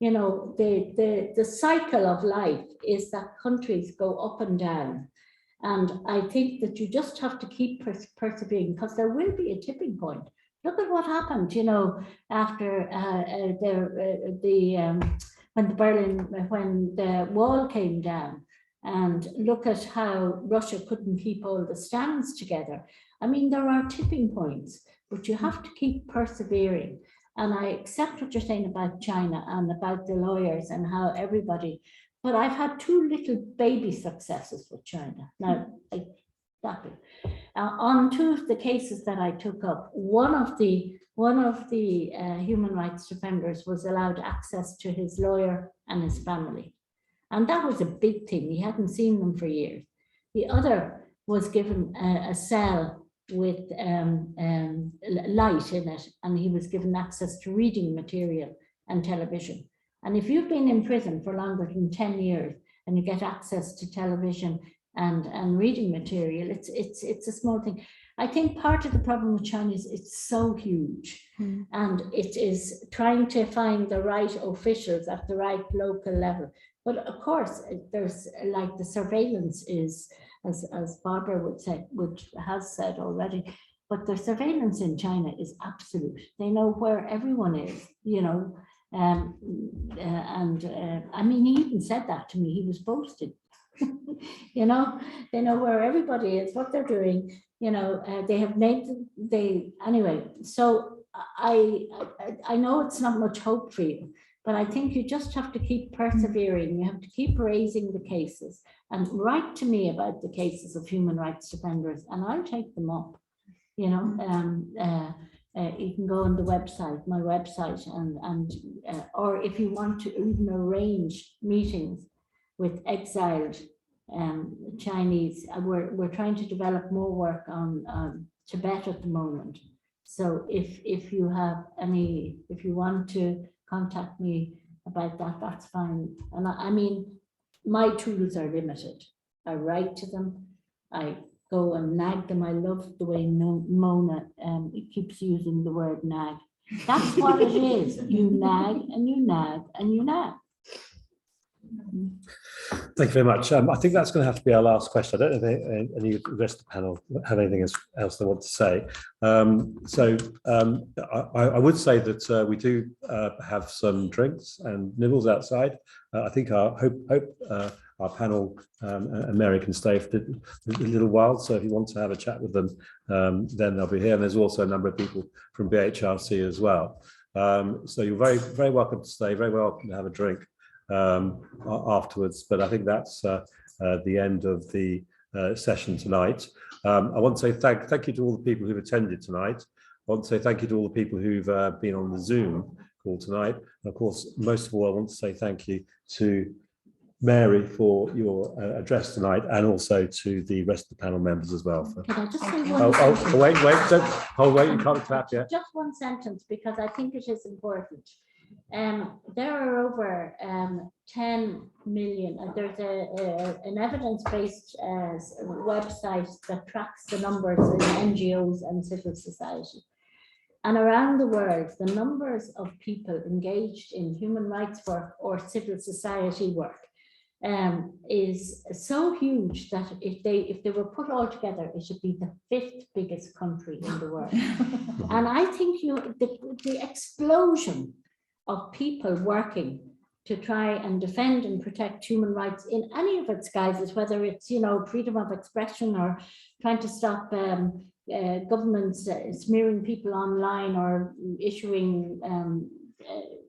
S2: you know, the cycle of life is that countries go up and down. And I think that you just have to keep persevering, because there will be a tipping point. Look at what happened, you know, after when the wall came down, and look at how Russia couldn't keep all the stands together. I mean, there are tipping points, but you have to keep persevering. And I accept what you're saying about China and about the lawyers and how everybody, but I've had two little baby successes with China. Now, on two of the cases that I took up, one of the human rights defenders was allowed access to his lawyer and his family. And that was a big thing. He hadn't seen them for years. The other was given a cell with light in it, and he was given access to reading material and television. And if you've been in prison for longer than 10 years and you get access to television and reading material, it's a small thing. I think part of the problem with China is it's so huge, and it is trying to find the right officials at the right local level. But of course, there's like the surveillance is, as Barbara has said already, but the surveillance in China is absolute. They know where everyone is, you know, I mean, he even said that to me. He was boasting. You know, they know where everybody is, what they're doing. You know, they have made anyway. So I know it's not much hope for you, but I think you just have to keep persevering. You have to keep raising the cases and write to me about the cases of human rights defenders, and I'll take them up. You know, you can go on the website, my website, and or if you want to even arrange meetings with exiled Chinese. We're trying to develop more work on Tibet at the moment. So if you have any, if you want to contact me about that, that's fine. And I mean, my tools are limited. I write to them, I go and nag them. I love the way Mona keeps using the word nag. That's what it is. You nag and you nag and you nag.
S1: Thank you very much. I think that's going to have to be our last question. I don't know if any of the rest of the panel have anything else they want to say. I would say that we do have some drinks and nibbles outside. I think our panel and Mary can stay for a little while. So if you want to have a chat with them, then they'll be here. And there's also a number of people from BHRC as well. So you're very, very welcome to stay, very welcome to have a drink afterwards. But I think that's the end of the session tonight. I want to say thank you to all the people who've attended tonight. I want to say thank you to all the people who've been on the Zoom call tonight. And of course, most of all, I want to say thank you to Mary for your address tonight, and also to the rest of the panel members as well.
S2: Can I just say one sentence?
S1: Wait, you can't clap yet.
S2: Just one sentence, because I think it is important. There are over 10 million, there's an evidence-based website that tracks the numbers in NGOs and civil society. And around the world, the numbers of people engaged in human rights work or civil society work is so huge that if they were put all together, it should be the 5th biggest country in the world. And I think the explosion of people working to try and defend and protect human rights in any of its guises, whether it's, you know, freedom of expression or trying to stop governments smearing people online or issuing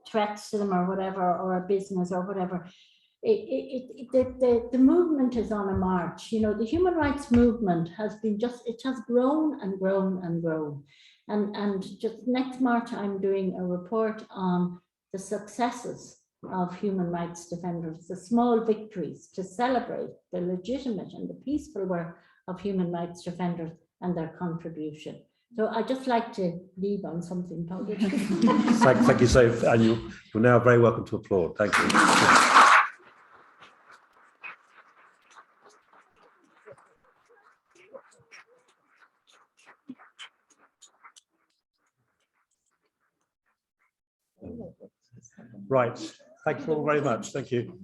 S2: threats to them or whatever, or a business or whatever. The movement is on a march. You know, the human rights movement has been it has grown and grown and grown. And just next March, I'm doing a report on the successes of human rights defenders, the small victories, to celebrate the legitimate and the peaceful work of human rights defenders and their contribution. So I just like to leave on something positive.
S1: Thank you, so, and you're now very welcome to applaud. Thank you. Right. Thank you all very much. Thank you.